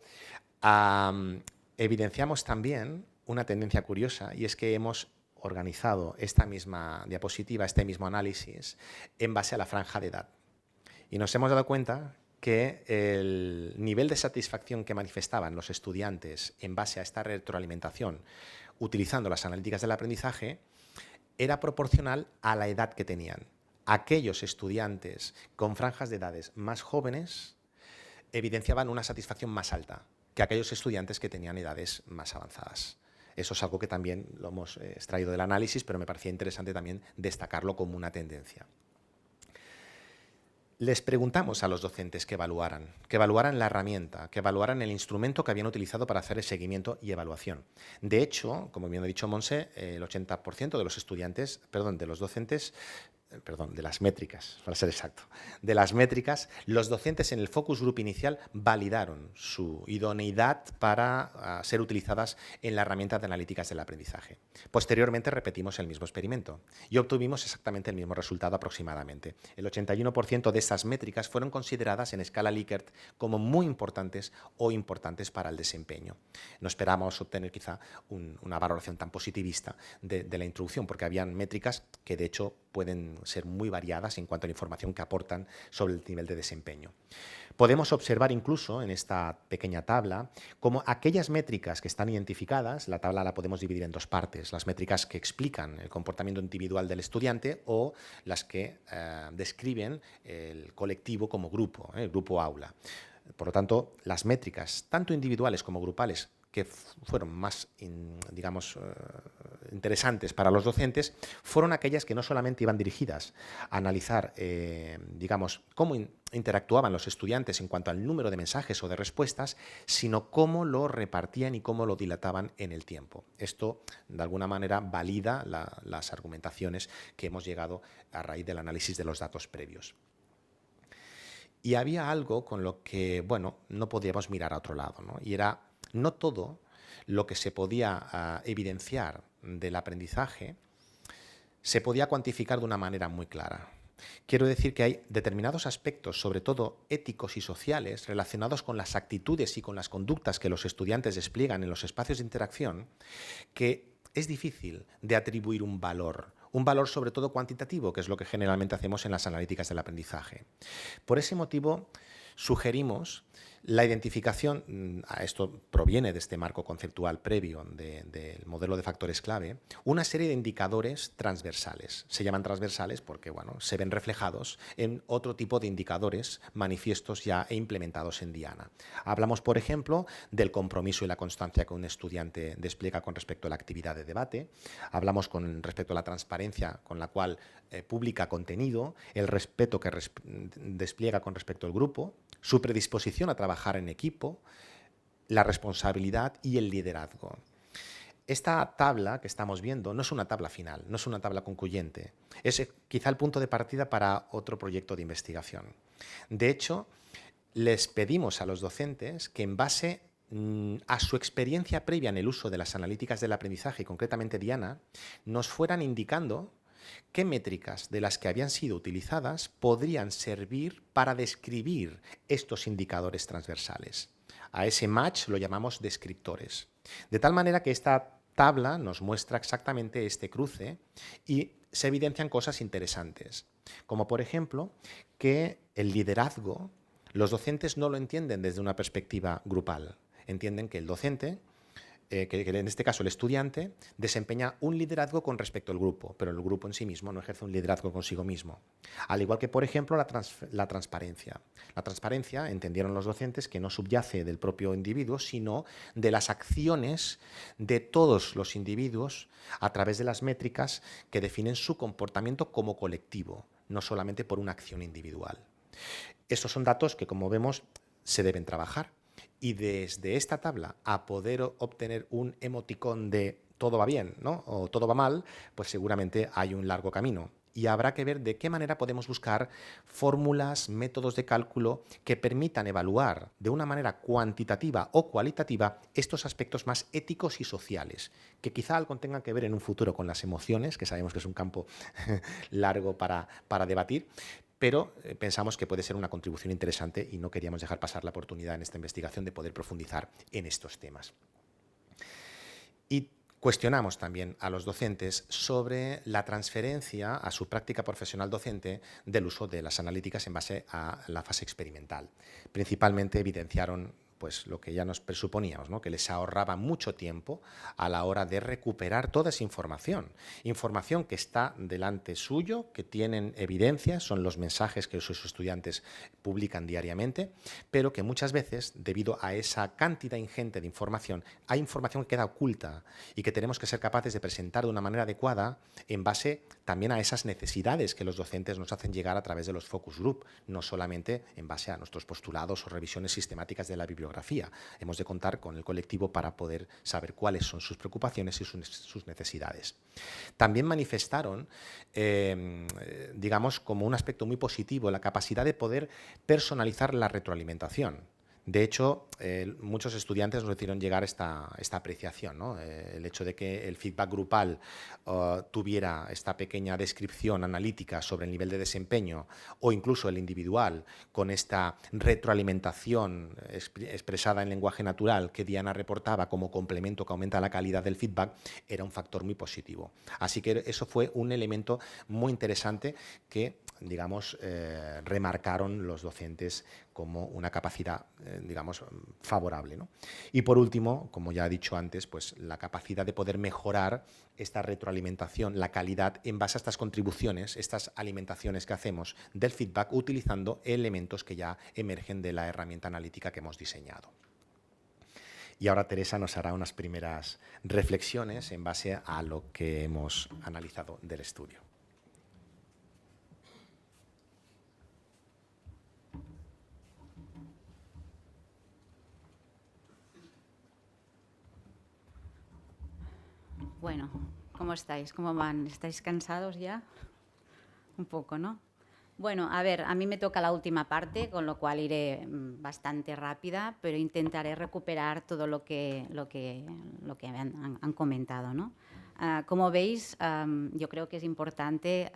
Evidenciamos también una tendencia curiosa y es que hemos organizado esta misma diapositiva, este mismo análisis, en base a la franja de edad. Y nos hemos dado cuenta que el nivel de satisfacción que manifestaban los estudiantes en base a esta retroalimentación utilizando las analíticas del aprendizaje era proporcional a la edad que tenían. aquellos estudiantes con franjas de edades más jóvenes evidenciaban una satisfacción más alta que aquellos estudiantes que tenían edades más avanzadas. Eso es algo que también lo hemos extraído del análisis, pero me parecía interesante también destacarlo como una tendencia. Les preguntamos a los docentes que evaluaran la herramienta, que evaluaran el instrumento que habían utilizado para hacer el seguimiento y evaluación. De hecho, como bien ha dicho Montse, el 80% de los estudiantes, de los docentes, de las métricas, para ser exacto, de las métricas, los docentes en el focus group inicial validaron su idoneidad para ser utilizadas en la herramienta de analíticas del aprendizaje. Posteriormente repetimos el mismo experimento y obtuvimos exactamente el mismo resultado aproximadamente. El 81% de estas métricas fueron consideradas en escala Likert como muy importantes o importantes para el desempeño. No esperábamos obtener quizá una valoración tan positivista de la introducción, porque habían métricas que de hecho pueden ser muy variadas en cuanto a la información que aportan sobre el nivel de desempeño. Podemos observar incluso en esta pequeña tabla cómo aquellas métricas que están identificadas, la tabla la podemos dividir en dos partes, las métricas que explican el comportamiento individual del estudiante o las que describen el colectivo como grupo, el grupo aula. Por lo tanto, las métricas, tanto individuales como grupales, que fueron más, interesantes para los docentes, fueron aquellas que no solamente iban dirigidas a analizar, cómo interactuaban los estudiantes en cuanto al número de mensajes o de respuestas, sino cómo lo repartían y cómo lo dilataban en el tiempo. Esto, de alguna manera, valida las argumentaciones que hemos llegado a raíz del análisis de los datos previos. Y había algo con lo que, no podíamos mirar a otro lado, ¿no? Y era, no todo lo que se podía evidenciar del aprendizaje se podía cuantificar de una manera muy clara. Quiero decir que hay determinados aspectos, sobre todo éticos y sociales, relacionados con las actitudes y con las conductas que los estudiantes despliegan en los espacios de interacción, que es difícil de atribuir un valor sobre todo cuantitativo, que es lo que generalmente hacemos en las analíticas del aprendizaje. Por ese motivo, sugerimos la identificación, esto proviene de este marco conceptual previo del modelo de factores clave, una serie de indicadores transversales. Se llaman transversales porque se ven reflejados en otro tipo de indicadores manifiestos ya e implementados en Diana. Hablamos, por ejemplo, del compromiso y la constancia que un estudiante despliega con respecto a la actividad de debate. Hablamos con respecto a la transparencia con la cual publica contenido, el respeto que despliega con respecto al grupo, su predisposición a trabajar en equipo, la responsabilidad y el liderazgo. Esta tabla que estamos viendo no es una tabla final, no es una tabla concluyente. Es quizá el punto de partida para otro proyecto de investigación. De hecho, les pedimos a los docentes que en base a su experiencia previa en el uso de las analíticas del aprendizaje, y concretamente Diana, nos fueran indicando qué métricas de las que habían sido utilizadas podrían servir para describir estos indicadores transversales. A ese match lo llamamos descriptores. De tal manera que esta tabla nos muestra exactamente este cruce y se evidencian cosas interesantes, como por ejemplo que el liderazgo, los docentes no lo entienden desde una perspectiva grupal. Entienden que el docente, que en este caso el estudiante, desempeña un liderazgo con respecto al grupo, pero el grupo en sí mismo no ejerce un liderazgo consigo mismo. Al igual que, por ejemplo, la transparencia. La transparencia, entendieron los docentes, que no subyace del propio individuo, sino de las acciones de todos los individuos a través de las métricas que definen su comportamiento como colectivo, no solamente por una acción individual. Estos son datos que, como vemos, se deben trabajar. Y desde esta tabla a poder obtener un emoticón de todo va bien, ¿no? O todo va mal, pues seguramente hay un largo camino. Y habrá que ver de qué manera podemos buscar fórmulas, métodos de cálculo que permitan evaluar de una manera cuantitativa o cualitativa estos aspectos más éticos y sociales, que quizá algo tengan que ver en un futuro con las emociones, que sabemos que es un campo largo para debatir, pero pensamos que puede ser una contribución interesante y no queríamos dejar pasar la oportunidad en esta investigación de poder profundizar en estos temas. Y cuestionamos también a los docentes sobre la transferencia a su práctica profesional docente del uso de las analíticas en base a la fase experimental. Principalmente evidenciaron pues lo que ya nos presuponíamos, ¿no? Que les ahorraba mucho tiempo a la hora de recuperar toda esa información. Información que está delante suyo, que tienen evidencias, son los mensajes que sus estudiantes publican diariamente, pero que muchas veces, debido a esa cantidad ingente de información, hay información que queda oculta y que tenemos que ser capaces de presentar de una manera adecuada en base también a esas necesidades que los docentes nos hacen llegar a través de los focus group, no solamente en base a nuestros postulados o revisiones sistemáticas de la bibliografía. Hemos de contar con el colectivo para poder saber cuáles son sus preocupaciones y sus necesidades. También manifestaron, digamos, como un aspecto muy positivo, la capacidad de poder personalizar la retroalimentación. De hecho, muchos estudiantes nos hicieron llegar esta apreciación, ¿no? El hecho de que el feedback grupal tuviera esta pequeña descripción analítica sobre el nivel de desempeño, o incluso el individual con esta retroalimentación expresada en lenguaje natural que Diana reportaba como complemento que aumenta la calidad del feedback, era un factor muy positivo. Así que eso fue un elemento muy interesante que, digamos, remarcaron los docentes como una capacidad, digamos, favorable, ¿no? Y por último, como ya he dicho antes, pues la capacidad de poder mejorar esta retroalimentación, la calidad en base a estas contribuciones, estas alimentaciones que hacemos del feedback utilizando elementos que ya emergen de la herramienta analítica que hemos diseñado. Y ahora Teresa nos hará unas primeras reflexiones en base a lo que hemos analizado del estudio. Bueno, ¿cómo estáis? ¿Cómo van? ¿Estáis cansados ya? Un poco, ¿no? Bueno, a ver, a mí me toca la última parte, con lo cual iré bastante rápida, pero intentaré recuperar todo lo que han comentado, ¿no? Como veis, yo creo que es importante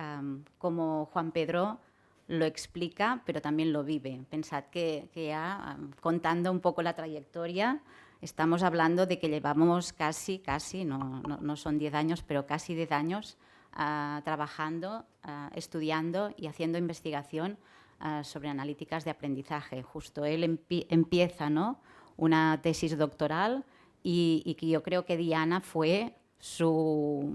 cómo Juan Pedro lo explica, pero también lo vive. Pensad que ya, contando un poco la trayectoria, estamos hablando de que llevamos casi, no son 10 años, pero casi 10 años trabajando, estudiando y haciendo investigación sobre analíticas de aprendizaje. Justo él empieza, ¿no?, una tesis doctoral y que yo creo que Diana fue su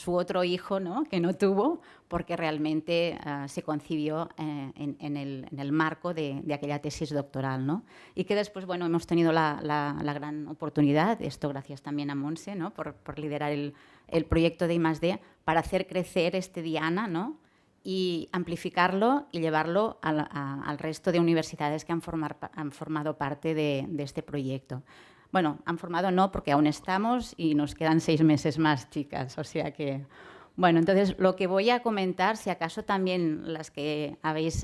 otro hijo, ¿no?, que no tuvo, porque realmente se concibió en el marco de aquella tesis doctoral, ¿no? Y que después, bueno, hemos tenido la gran oportunidad, esto gracias también a Montse, ¿no?, por liderar el proyecto de I+D, para hacer crecer este Diana, ¿no?, y amplificarlo y llevarlo al resto de universidades que han formado parte de este proyecto. Bueno, han formado no, porque aún estamos y nos quedan 6 meses más, chicas. O sea que, bueno, entonces lo que voy a comentar, si acaso también las que habéis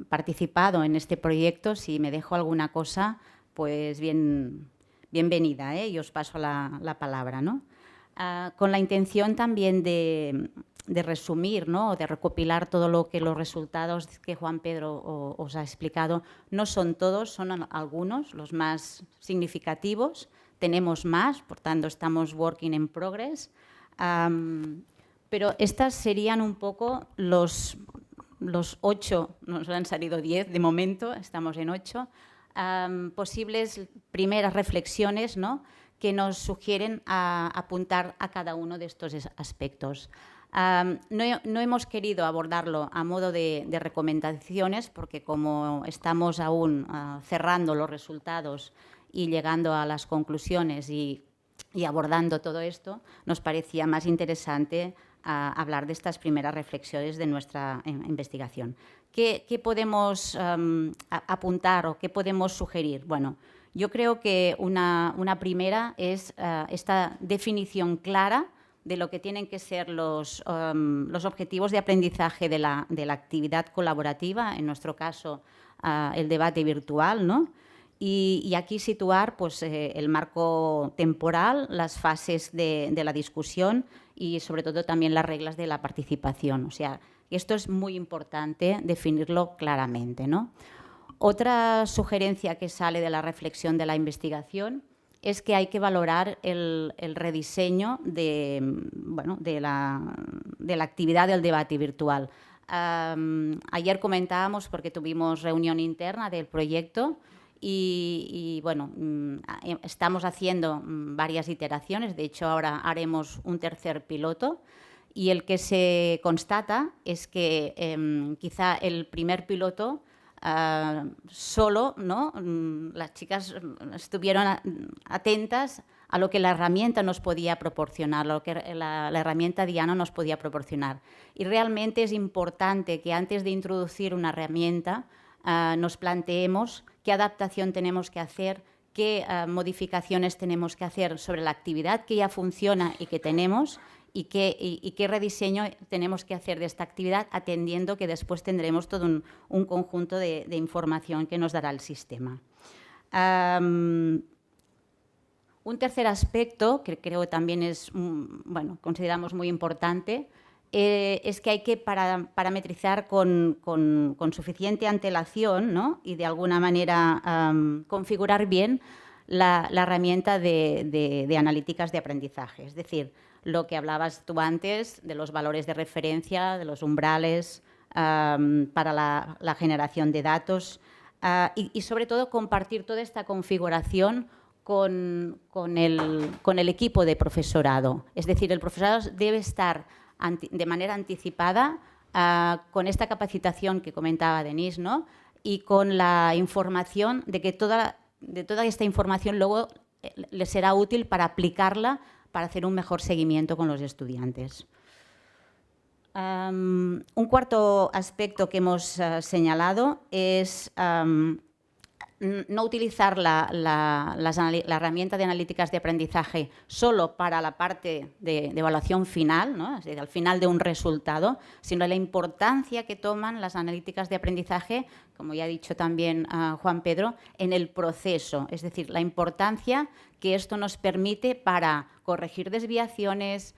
participado en este proyecto, si me dejo alguna cosa, pues bienvenida, ¿eh? Y os paso la palabra, ¿no? Con la intención también de resumir, ¿no?, de recopilar todo lo que los resultados que Juan Pedro os ha explicado. No son todos, son algunos, los más significativos. Tenemos más, por tanto, estamos working in progress. Pero estas serían un poco los 8, nos han salido 10 de momento, estamos en 8, posibles primeras reflexiones, ¿no?, que nos sugieren apuntar a cada uno de estos aspectos. No hemos querido abordarlo a modo de recomendaciones, porque como estamos aún cerrando los resultados y llegando a las conclusiones y abordando todo esto, nos parecía más interesante hablar de estas primeras reflexiones de nuestra investigación. ¿Qué podemos apuntar o qué podemos sugerir? Bueno, yo creo que una primera es esta definición clara de lo que tienen que ser los objetivos de aprendizaje de la actividad colaborativa, en nuestro caso el debate virtual, ¿no? Y aquí situar, pues, el marco temporal, las fases de la discusión y sobre todo también las reglas de la participación. O sea, esto es muy importante definirlo claramente, ¿no? Otra sugerencia que sale de la reflexión de la investigación es que hay que valorar el rediseño de la actividad del debate virtual. Ayer comentábamos, porque tuvimos reunión interna del proyecto, y bueno, estamos haciendo varias iteraciones, de hecho ahora haremos un tercer piloto, y el que se constata es que quizá el primer piloto solo, ¿no? Las chicas estuvieron atentas a lo que la herramienta nos podía proporcionar, lo que la herramienta Diana nos podía proporcionar. Y realmente es importante que antes de introducir una herramienta nos planteemos qué adaptación tenemos que hacer, qué modificaciones tenemos que hacer sobre la actividad que ya funciona y que tenemos, y qué rediseño tenemos que hacer de esta actividad, atendiendo que después tendremos todo un conjunto de información que nos dará el sistema. Un tercer aspecto, que creo que también es, bueno, consideramos muy importante, es que hay que parametrizar con suficiente antelación, ¿no? Y de alguna manera configurar bien la herramienta de analíticas de aprendizaje. Es decir, lo que hablabas tú antes de los valores de referencia, de los umbrales para la generación de datos y sobre todo compartir toda esta configuración con el equipo de profesorado. Es decir, el profesorado debe estar de manera anticipada con esta capacitación que comentaba Denise, ¿no? Y con la información de que toda esta información luego le será útil para aplicarla para hacer un mejor seguimiento con los estudiantes. Un cuarto aspecto que hemos señalado es no utilizar la herramienta de analíticas de aprendizaje solo para la parte de evaluación final, ¿no? Es decir, al final de un resultado, sino la importancia que toman las analíticas de aprendizaje, como ya ha dicho también Juan Pedro, en el proceso. Es decir, la importancia que esto nos permite para corregir desviaciones,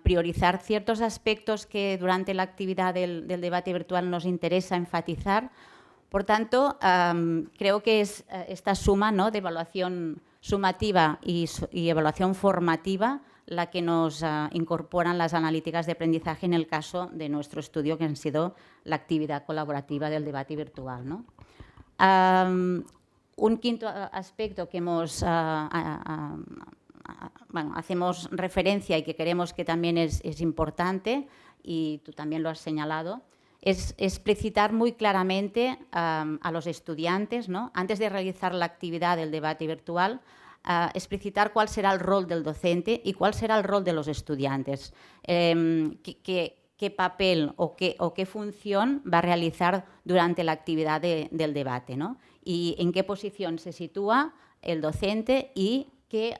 priorizar ciertos aspectos que durante la actividad del debate virtual nos interesa enfatizar. Por tanto, creo que es esta suma, ¿no?, de evaluación sumativa y evaluación formativa la que nos incorporan las analíticas de aprendizaje en el caso de nuestro estudio, que han sido la actividad colaborativa del debate virtual, ¿no? Un quinto aspecto que hemos, hacemos referencia y que creemos que también es importante, y tú también lo has señalado, es explicitar muy claramente a los estudiantes, ¿no?, antes de realizar la actividad del debate virtual, explicitar cuál será el rol del docente y cuál será el rol de los estudiantes, qué papel o qué función va a realizar durante la actividad del debate, ¿no?, y en qué posición se sitúa el docente y qué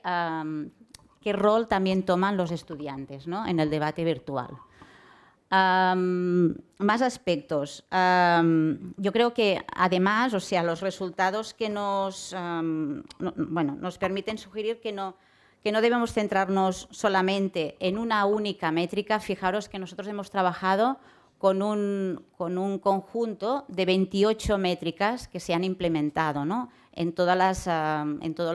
rol también toman los estudiantes, ¿no?, en el debate virtual. Más aspectos. Yo creo que, además, o sea, los resultados que nos permiten sugerir que no debemos centrarnos solamente en una única métrica. Fijaros que nosotros hemos trabajado con un conjunto de 28 métricas que se han implementado, ¿no?, en todos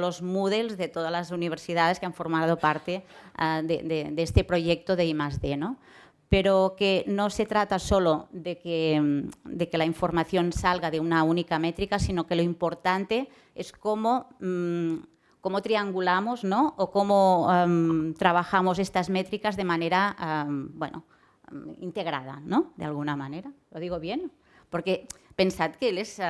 los Moodles de todas las universidades que han formado parte de este proyecto de I+D, ¿no? Pero que no se trata solo de que la información salga de una única métrica, sino que lo importante es cómo triangulamos, ¿no?, o cómo trabajamos estas métricas de manera integrada, ¿no?, de alguna manera. ¿Lo digo bien? Porque pensad que él es,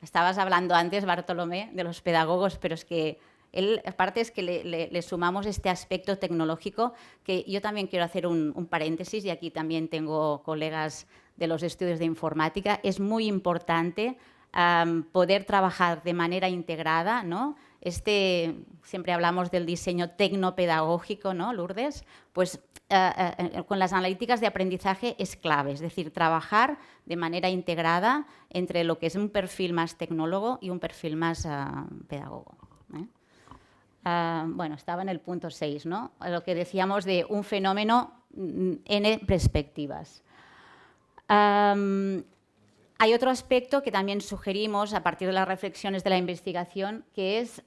estabas hablando antes, Bartolomé, de los pedagogos, pero es que él, aparte, es que le sumamos este aspecto tecnológico, que yo también quiero hacer un paréntesis, y aquí también tengo colegas de los estudios de informática. Es muy importante poder trabajar de manera integrada, ¿no? Siempre hablamos del diseño tecnopedagógico, ¿no, Lourdes? Pues con las analíticas de aprendizaje es clave, es decir, trabajar de manera integrada entre lo que es un perfil más tecnólogo y un perfil más pedagogo, ¿eh? Estaba en el punto 6, ¿no?, lo que decíamos de un fenómeno N perspectivas. Hay otro aspecto que también sugerimos a partir de las reflexiones de la investigación, que es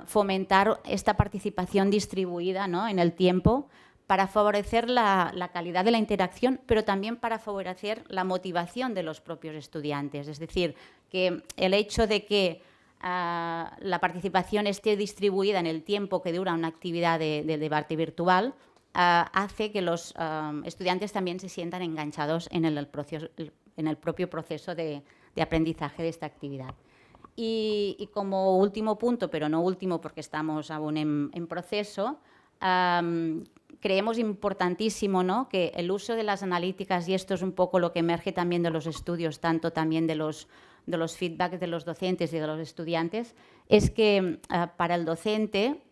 fomentar esta participación distribuida, ¿no?, en el tiempo, para favorecer la calidad de la interacción, pero también para favorecer la motivación de los propios estudiantes. Es decir, que el hecho de que la participación esté distribuida en el tiempo que dura una actividad de debate virtual hace que los estudiantes también se sientan enganchados en el propio proceso de aprendizaje de esta actividad. Y como último punto, pero no último porque estamos aún en proceso, creemos importantísimo, ¿no?, que el uso de las analíticas, y esto es un poco lo que emerge también de los estudios, tanto también de los feedbacks de los docentes y de los estudiantes, es que para el docente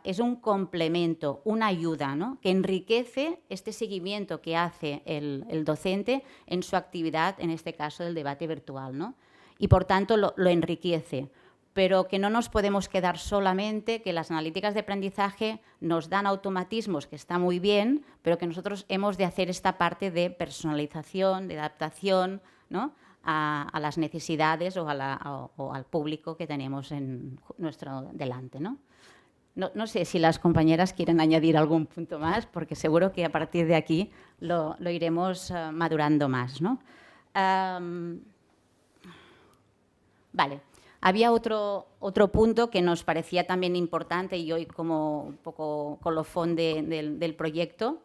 es un complemento, una ayuda, ¿no?, que enriquece este seguimiento que hace el docente en su actividad, en este caso del debate virtual, ¿no? Y por tanto lo enriquece, pero que no nos podemos quedar solamente que las analíticas de aprendizaje nos dan automatismos, que está muy bien, pero que nosotros hemos de hacer esta parte de personalización, de adaptación, ¿no?, a las necesidades o al público que tenemos en nuestro delante, ¿no? No sé si las compañeras quieren añadir algún punto más, porque seguro que a partir de aquí lo iremos madurando más, ¿no? Vale. Había otro punto que nos parecía también importante y hoy como un poco colofón del proyecto.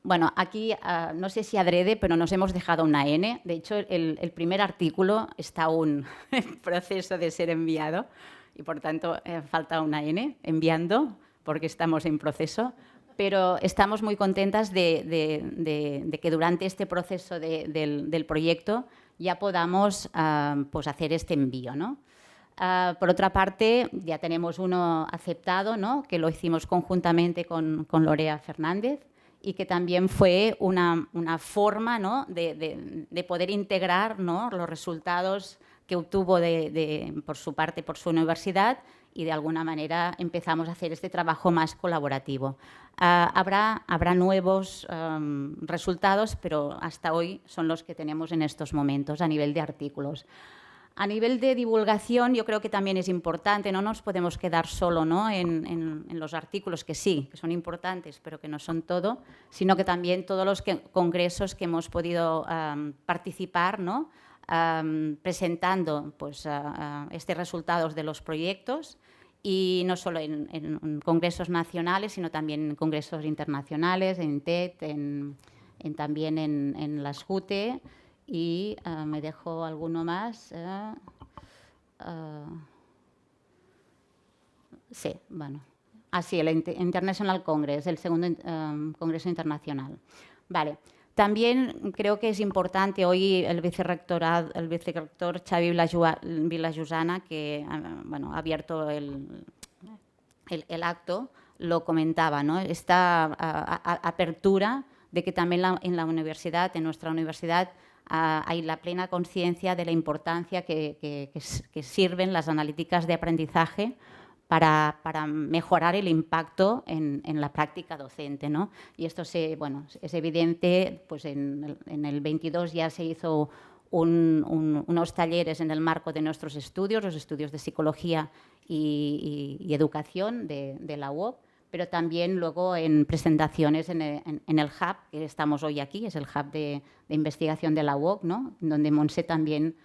Bueno, aquí no sé si adrede, pero nos hemos dejado una N. De hecho, el primer artículo está aún en proceso de ser enviado y, por tanto, falta una N, enviando, porque estamos en proceso. Pero estamos muy contentas de que durante este proceso del proyecto ya podamos pues hacer este envío, ¿no? Por otra parte, ya tenemos uno aceptado, ¿no?, que lo hicimos conjuntamente con Lorea Fernández y que también fue una forma, ¿no?, de poder integrar, ¿no?, los resultados que obtuvo por su parte, por su universidad, y de alguna manera empezamos a hacer este trabajo más colaborativo. Habrá nuevos resultados, pero hasta hoy son los que tenemos en estos momentos a nivel de artículos. A nivel de divulgación, yo creo que también es importante, no nos podemos quedar solo, ¿no?, en los artículos, que sí, que son importantes, pero que no son todo, sino que también todos los congresos que hemos podido participar, ¿no?, presentando pues, estos resultados de los proyectos, y no solo en congresos nacionales, sino también en congresos internacionales, en TED, también en las JUTE, y me dejo alguno más. Sí, bueno. Sí, el International Congress, el segundo congreso internacional. Vale. También creo que es importante, hoy el vicerrector Xavi Vilajosana, que bueno, ha abierto el acto, lo comentaba, ¿no?, esta apertura de que también en la universidad, en nuestra universidad, hay la plena conciencia de la importancia que sirven las analíticas de aprendizaje para mejorar el impacto en la práctica docente, ¿no? Y esto bueno, es evidente, pues en el 22 ya se hizo unos talleres en el marco de nuestros estudios, los estudios de psicología y educación de la UOC, pero también luego en presentaciones en el Hub, que estamos hoy aquí, es el Hub de investigación de la UOC, ¿no?, donde Montse también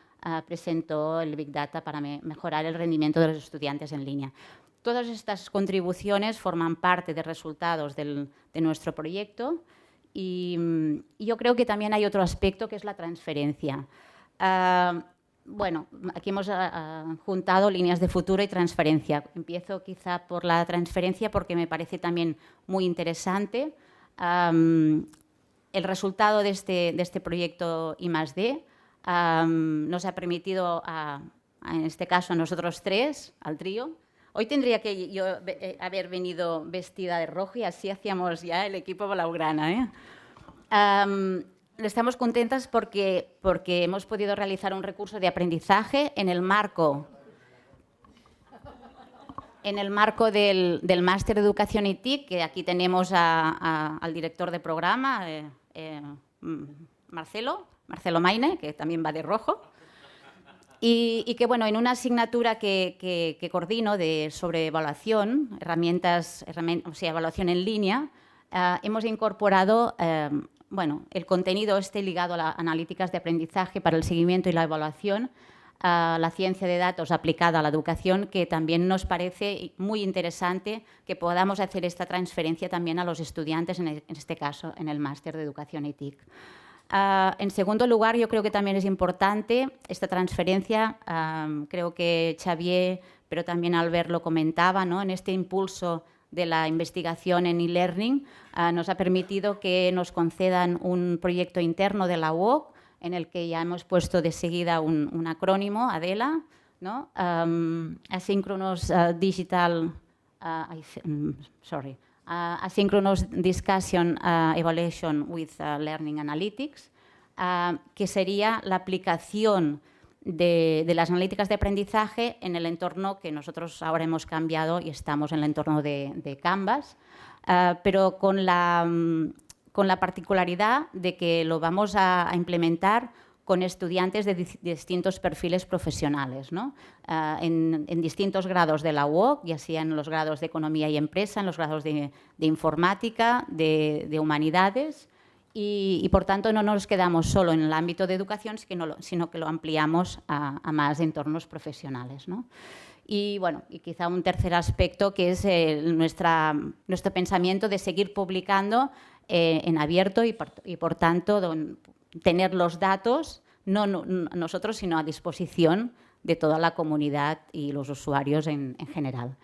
presentó el Big Data para mejorar el rendimiento de los estudiantes en línea. Todas estas contribuciones forman parte de resultados de nuestro proyecto, y yo creo que también hay otro aspecto, que es la transferencia. Bueno, aquí hemos juntado líneas de futuro y transferencia. Empiezo quizá por la transferencia porque me parece también muy interesante. El resultado de este proyecto I+D nos ha permitido, en este caso a nosotros tres, al trío. Hoy tendría que yo haber venido vestida de rojo y así hacíamos ya el equipo blaugrana, ¿eh? Estamos contentas porque hemos podido realizar un recurso de aprendizaje en el marco del Máster de Educación y TIC, que aquí tenemos al director de programa, Marcelo Maine, que también va de rojo. Y que, bueno, en una asignatura que coordino sobre evaluación, o sea, evaluación en línea, hemos incorporado, bueno, el contenido ligado a las analíticas de aprendizaje para el seguimiento y la evaluación, la ciencia de datos aplicada a la educación, que también nos parece muy interesante que podamos hacer esta transferencia también a los estudiantes, en este caso, en el máster de Educación y TIC. En segundo lugar, yo creo que también es importante esta transferencia, creo que Xavier, pero también Albert lo comentaba, ¿no? En este impulso de la investigación en e-learning nos ha permitido que nos concedan un proyecto interno de la UOC, en el que ya hemos puesto de seguida un acrónimo, ADELA, ¿no? Asynchronous Digital, Asynchronous Discussion Evaluation with Learning Analytics, que sería la aplicación de las analíticas de aprendizaje en el entorno que nosotros ahora hemos cambiado y estamos en el entorno de Canvas, pero con la particularidad de que lo vamos a implementar con estudiantes de distintos perfiles profesionales, ¿no? En distintos grados de la UOC, ya sea en los grados de Economía y Empresa, en los grados de Informática, de Humanidades, y por tanto no nos quedamos solo en el ámbito de educación, sino que lo ampliamos a más entornos profesionales, ¿no? Y, bueno, y quizá un tercer aspecto, que es nuestro pensamiento de seguir publicando en abierto y por tanto, tener los datos, no nosotros, sino a disposición de toda la comunidad y los usuarios en general.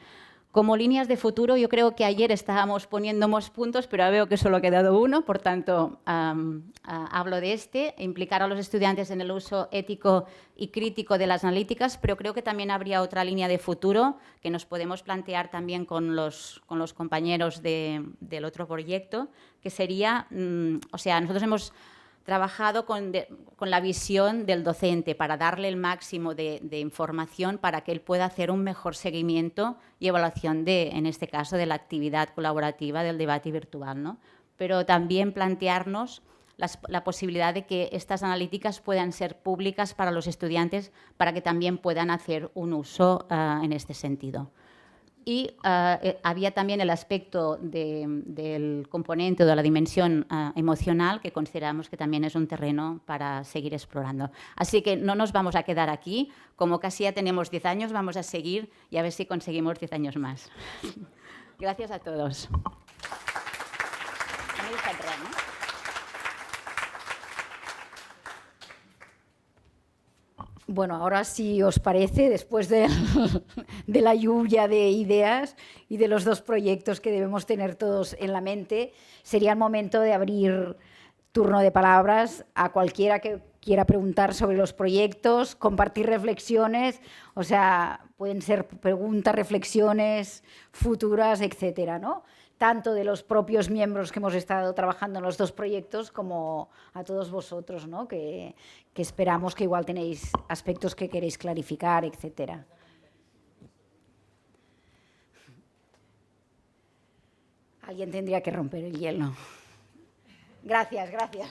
Como líneas de futuro, yo creo que ayer estábamos poniendo más puntos, pero ahora veo que solo ha quedado uno, por tanto, hablo de implicar a los estudiantes en el uso ético y crítico de las analíticas, pero creo que también habría otra línea de futuro que nos podemos plantear también con los compañeros del otro proyecto, que sería, o sea, nosotros hemos trabajado con la visión del docente para darle el máximo de información para que él pueda hacer un mejor seguimiento y evaluación en este caso, de la actividad colaborativa del debate virtual, ¿no? Pero también plantearnos la posibilidad de que estas analíticas puedan ser públicas para los estudiantes, para que también puedan hacer un uso en este sentido. Y había también el aspecto del componente o de la dimensión emocional, que consideramos que también es un terreno para seguir explorando. Así que no nos vamos a quedar aquí. Como casi ya tenemos 10 años, vamos a seguir y a ver si conseguimos 10 años más. Gracias a todos. Bueno, ahora si os parece, después de la lluvia de ideas y de los dos proyectos que debemos tener todos en la mente, sería el momento de abrir turno de palabras a cualquiera que quiera preguntar sobre los proyectos, compartir reflexiones, o sea, pueden ser preguntas, reflexiones futuras, etcétera, ¿no? Tanto de los propios miembros que hemos estado trabajando en los dos proyectos como a todos vosotros, ¿no? Que esperamos que igual tenéis aspectos que queréis clarificar, etcétera. Alguien tendría que romper el hielo. Gracias, gracias.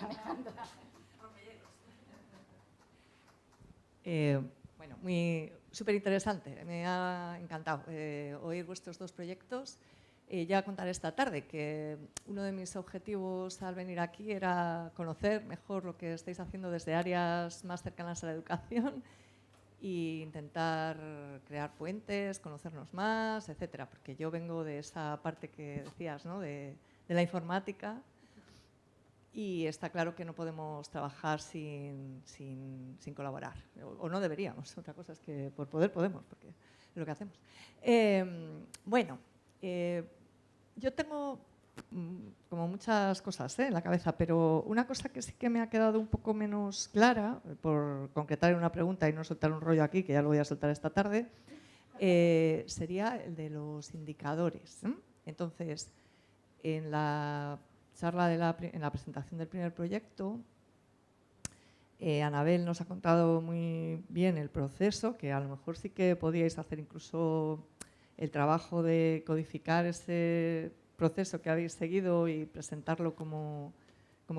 Bueno, súper interesante. Me ha encantado oír vuestros dos proyectos. Ya contaré esta tarde que uno de mis objetivos al venir aquí era conocer mejor lo que estáis haciendo desde áreas más cercanas a la educación e intentar crear puentes, conocernos más, etcétera. Porque yo vengo de esa parte que decías, ¿no? de la informática, y está claro que no podemos trabajar sin colaborar, o no deberíamos. Otra cosa es que por poder podemos, porque es lo que hacemos. Yo tengo como muchas cosas en la cabeza, pero una cosa que sí que me ha quedado un poco menos clara, por concretar una pregunta y no soltar un rollo aquí, que ya lo voy a soltar esta tarde, sería el de los indicadores. Entonces, en la charla, en la presentación del primer proyecto, Anabel nos ha contado muy bien el proceso, que a lo mejor sí que podíais hacer incluso el trabajo de codificar ese proceso que habéis seguido y presentarlo como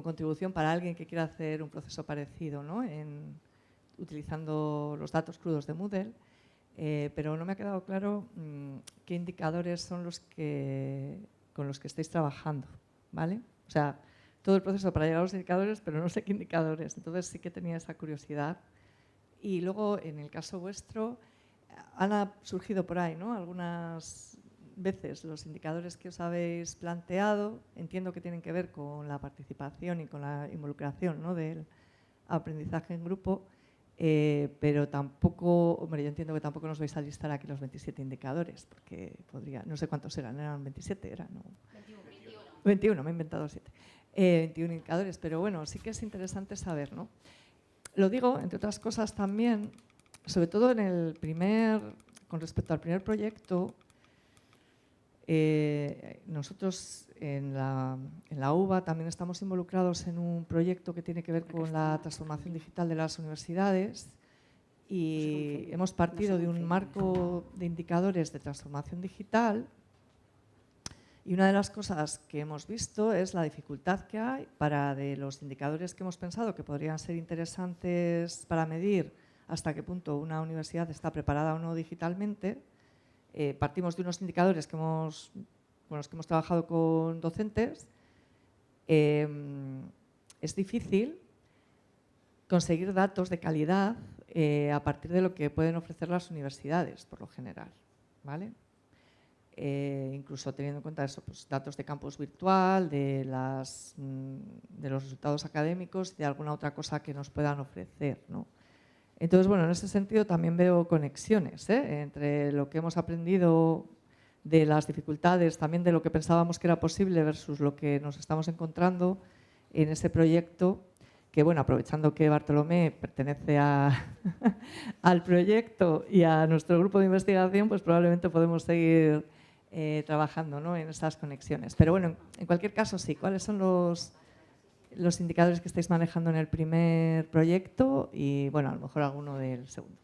contribución para alguien que quiera hacer un proceso parecido, ¿no? utilizando los datos crudos de Moodle, pero no me ha quedado claro qué indicadores son con los que estáis trabajando, ¿vale? O sea, todo el proceso para llegar a los indicadores, pero no sé qué indicadores. Entonces sí que tenía esa curiosidad. Y luego, en el caso vuestro, han surgido por ahí, ¿no? Algunas veces los indicadores que os habéis planteado, entiendo que tienen que ver con la participación y con la involucración, ¿no?, del aprendizaje en grupo, pero tampoco, hombre, yo entiendo que tampoco nos vais a listar aquí los 27 indicadores, porque podría, no sé cuántos eran 27, eran, ¿no? 21, me he inventado 7. 21 indicadores, pero bueno, sí que es interesante saber, ¿no? Lo digo, entre otras cosas, también, sobre todo con respecto al primer proyecto, nosotros en la UBA también estamos involucrados en un proyecto que tiene que ver con la transformación digital de las universidades y hemos partido de un marco de indicadores de transformación digital. Y una de las cosas que hemos visto es la dificultad que hay de los indicadores que hemos pensado que podrían ser interesantes para medir hasta qué punto una universidad está preparada o no digitalmente. Partimos de unos indicadores con los que hemos trabajado con docentes. Es difícil conseguir datos de calidad a partir de lo que pueden ofrecer las universidades, por lo general, ¿vale? Incluso teniendo en cuenta eso, pues, datos de campus virtual, de los resultados académicos y de alguna otra cosa que nos puedan ofrecer, ¿no? Entonces, bueno, en ese sentido también veo conexiones entre lo que hemos aprendido de las dificultades, también de lo que pensábamos que era posible versus lo que nos estamos encontrando en ese proyecto, que bueno, aprovechando que Bartolomé pertenece al proyecto y a nuestro grupo de investigación, pues probablemente podemos seguir trabajando, ¿no?, en esas conexiones. Pero bueno, en cualquier caso sí, ¿cuáles son los indicadores que estáis manejando en el primer proyecto y bueno, a lo mejor alguno del segundo?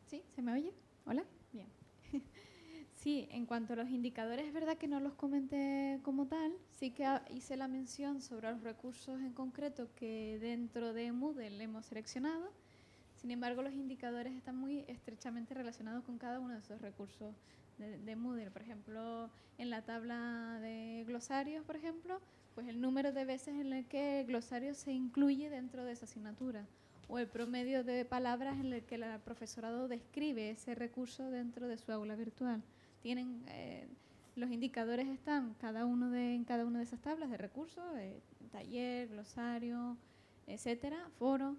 ¿Sí? ¿Se me oye? ¿Hola? Bien. Sí, en cuanto a los indicadores, es verdad que no los comenté como tal. Sí que hice la mención sobre los recursos en concreto que dentro de Moodle hemos seleccionado. Sin embargo, los indicadores están muy estrechamente relacionados con cada uno de esos recursos de Moodle. Por ejemplo, en la tabla de glosarios, por ejemplo, pues el número de veces en el que el glosario se incluye dentro de esa asignatura, o el promedio de palabras en el que el profesorado describe ese recurso dentro de su aula virtual. Los indicadores están en cada una de esas tablas de recursos, taller, glosario, etcétera, foro.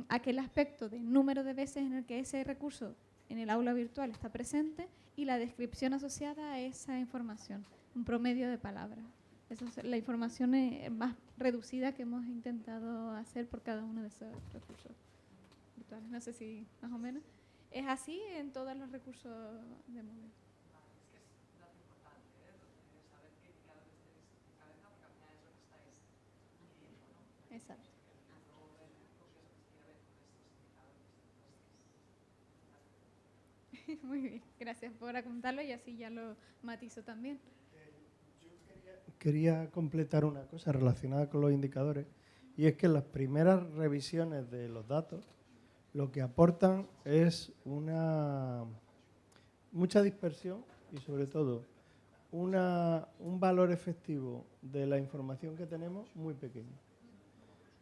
Aquel aspecto de número de veces en el que ese recurso en el aula virtual está presente y la descripción asociada a esa información, un promedio de palabras. Esa es la información más reducida que hemos intentado hacer por cada uno de esos recursos virtuales. No sé si más o menos es así en todos los recursos de Moodle. Exacto. Muy bien, gracias por apuntarlo y así ya lo matizo también. Quería completar una cosa relacionada con los indicadores, y es que las primeras revisiones de los datos lo que aportan es mucha dispersión y sobre todo un valor efectivo de la información que tenemos muy pequeño.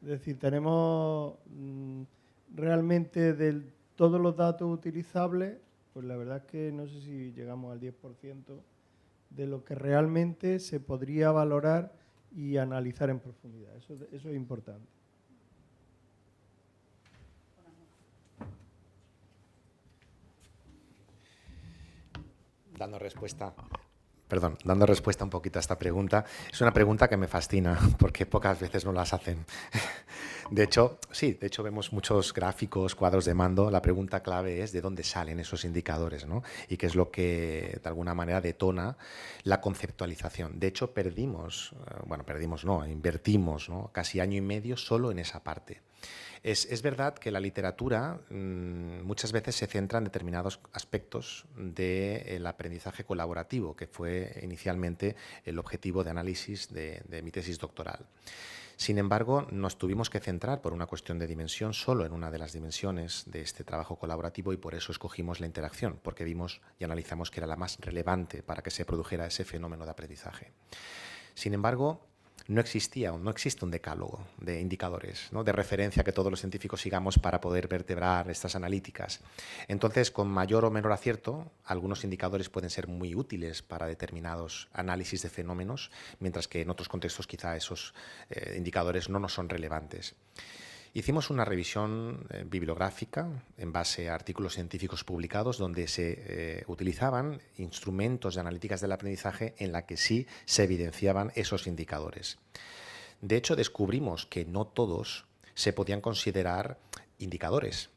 Es decir, tenemos realmente de todos los datos utilizables, pues la verdad es que no sé si llegamos al 10% de lo que realmente se podría valorar y analizar en profundidad. Eso es importante. Dando respuesta un poquito a esta pregunta, es una pregunta que me fascina porque pocas veces nos las hacen. De hecho, vemos muchos gráficos, cuadros de mando. La pregunta clave es de dónde salen esos indicadores, ¿no? Y qué es lo que de alguna manera detona la conceptualización. De hecho, invertimos, ¿no?, casi año y medio solo en esa parte. Es verdad que la literatura muchas veces se centra en determinados aspectos del aprendizaje colaborativo, que fue inicialmente el objetivo de análisis de mi tesis doctoral. Sin embargo, nos tuvimos que centrar por una cuestión de dimensión solo en una de las dimensiones de este trabajo colaborativo y por eso escogimos la interacción, porque vimos y analizamos que era la más relevante para que se produjera ese fenómeno de aprendizaje. Sin embargo, no existe un decálogo de indicadores, ¿no?, de referencia que todos los científicos sigamos para poder vertebrar estas analíticas. Entonces, con mayor o menor acierto, algunos indicadores pueden ser muy útiles para determinados análisis de fenómenos, mientras que en otros contextos quizá esos indicadores no nos son relevantes. Hicimos una revisión bibliográfica en base a artículos científicos publicados donde se utilizaban instrumentos de analíticas del aprendizaje en la que sí se evidenciaban esos indicadores. De hecho, descubrimos que no todos se podían considerar indicadores.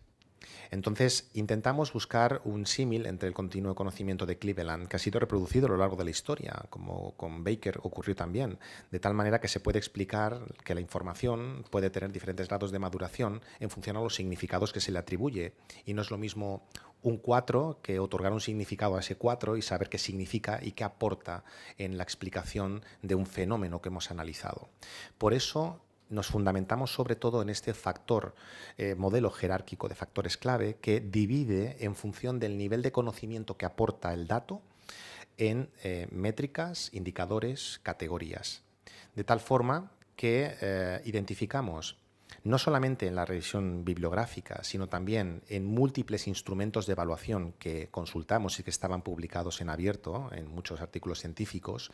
Entonces, intentamos buscar un símil entre el continuo conocimiento de Cleveland, que ha sido reproducido a lo largo de la historia, como con Baker ocurrió también, de tal manera que se puede explicar que la información puede tener diferentes grados de maduración en función a los significados que se le atribuye. Y no es lo mismo un 4 que otorgar un significado a ese 4 y saber qué significa y qué aporta en la explicación de un fenómeno que hemos analizado. Por eso, nos fundamentamos sobre todo en este factor, modelo jerárquico de factores clave que divide en función del nivel de conocimiento que aporta el dato en métricas, indicadores, categorías. De tal forma que identificamos no solamente en la revisión bibliográfica, sino también en múltiples instrumentos de evaluación que consultamos y que estaban publicados en abierto en muchos artículos científicos,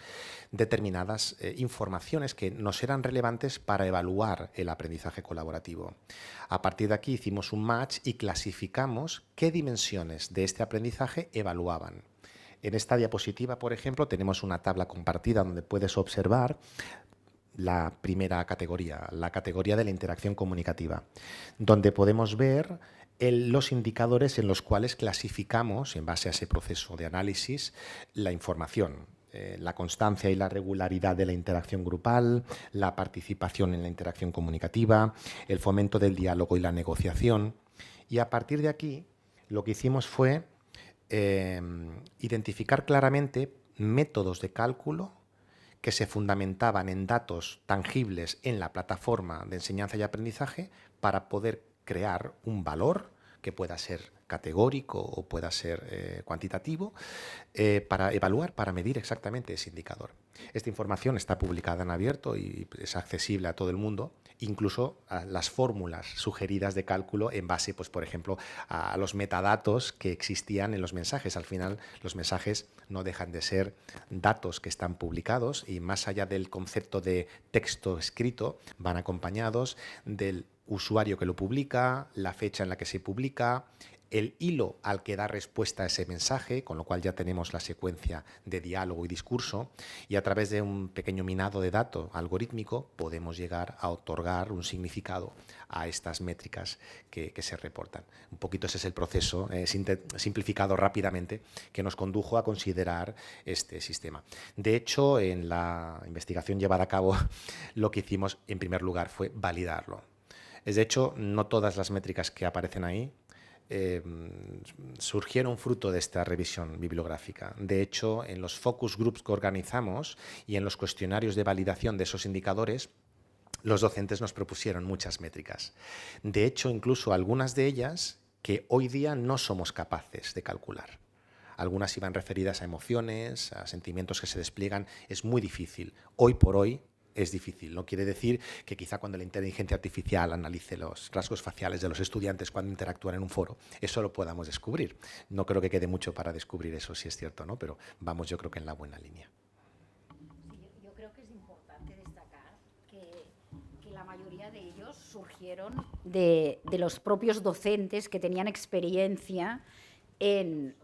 determinadas informaciones que nos eran relevantes para evaluar el aprendizaje colaborativo. A partir de aquí hicimos un match y clasificamos qué dimensiones de este aprendizaje evaluaban. En esta diapositiva, por ejemplo, tenemos una tabla compartida donde puedes observar la primera categoría, la categoría de la interacción comunicativa, donde podemos ver los indicadores en los cuales clasificamos, en base a ese proceso de análisis, la información. La constancia y la regularidad de la interacción grupal, la participación en la interacción comunicativa, el fomento del diálogo y la negociación. Y a partir de aquí, lo que hicimos fue identificar claramente métodos de cálculo que se fundamentaban en datos tangibles en la plataforma de enseñanza y aprendizaje para poder crear un valor que pueda ser categórico o pueda ser cuantitativo, para evaluar, para medir exactamente ese indicador. Esta información está publicada en abierto y es accesible a todo el mundo, incluso a las fórmulas sugeridas de cálculo en base, pues, por ejemplo, a los metadatos que existían en los mensajes. Al final, los mensajes no dejan de ser datos que están publicados y más allá del concepto de texto escrito, van acompañados del usuario que lo publica, la fecha en la que se publica, el hilo al que da respuesta a ese mensaje, con lo cual ya tenemos la secuencia de diálogo y discurso, y a través de un pequeño minado de datos algorítmico podemos llegar a otorgar un significado a estas métricas que se reportan. Un poquito ese es el proceso simplificado rápidamente que nos condujo a considerar este sistema. De hecho, en la investigación llevada a cabo, lo que hicimos en primer lugar fue validarlo. De hecho, no todas las métricas que aparecen ahí surgieron fruto de esta revisión bibliográfica. De hecho, en los focus groups que organizamos y en los cuestionarios de validación de esos indicadores, los docentes nos propusieron muchas métricas. De hecho, incluso algunas de ellas que hoy día no somos capaces de calcular. Algunas iban referidas a emociones, a sentimientos que se despliegan. Es muy difícil. Hoy por hoy es difícil. No quiere decir que quizá cuando la inteligencia artificial analice los rasgos faciales de los estudiantes cuando interactúan en un foro, eso lo podamos descubrir. No creo que quede mucho para descubrir eso, si es cierto, ¿no? Pero vamos, yo creo que en la buena línea. Sí, yo creo que es importante destacar que la mayoría de ellos surgieron de los propios docentes que tenían experiencia en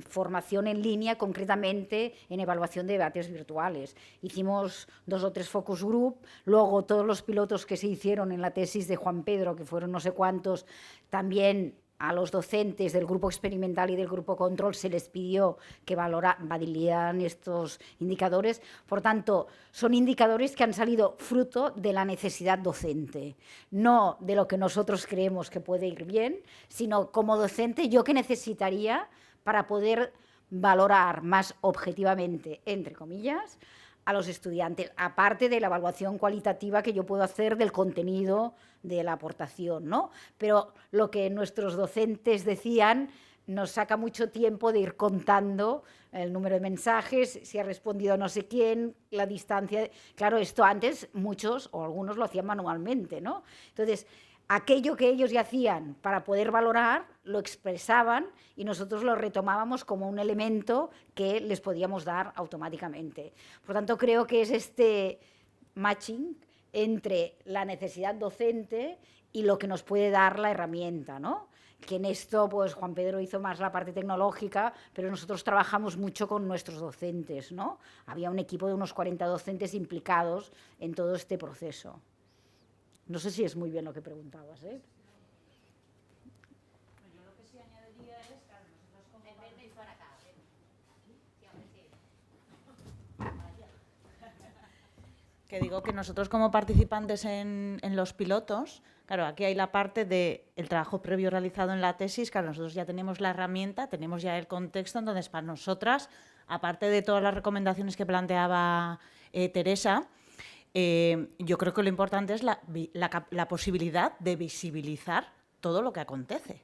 formación en línea, concretamente en evaluación de debates virtuales. Hicimos 2 o 3 focus group, luego todos los pilotos que se hicieron en la tesis de Juan Pedro, que fueron no sé cuántos, también a los docentes del grupo experimental y del grupo control se les pidió que validaran estos indicadores. Por tanto, son indicadores que han salido fruto de la necesidad docente, no de lo que nosotros creemos que puede ir bien, sino como docente yo qué necesitaría para poder valorar más objetivamente, entre comillas, a los estudiantes, aparte de la evaluación cualitativa que yo puedo hacer del contenido de la aportación, ¿no? Pero lo que nuestros docentes decían nos saca mucho tiempo de ir contando el número de mensajes, si ha respondido no sé quién, la distancia. Claro, esto antes muchos o algunos lo hacían manualmente, ¿no? Entonces, aquello que ellos ya hacían para poder valorar, lo expresaban y nosotros lo retomábamos como un elemento que les podíamos dar automáticamente. Por tanto, creo que es este matching entre la necesidad docente y lo que nos puede dar la herramienta, ¿no? Que en esto, pues Juan Pedro hizo más la parte tecnológica, pero nosotros trabajamos mucho con nuestros docentes, ¿no? Había un equipo de unos 40 docentes implicados en todo este proceso. No sé si es muy bien lo que preguntabas, ¿eh? Yo lo que sí añadiría es que nosotros como que digo que nosotros como participantes en los pilotos, claro, aquí hay la parte del trabajo previo realizado en la tesis, claro, nosotros ya tenemos la herramienta, tenemos ya el contexto, entonces para nosotras, aparte de todas las recomendaciones que planteaba Teresa, yo creo que lo importante es la posibilidad de visibilizar todo lo que acontece,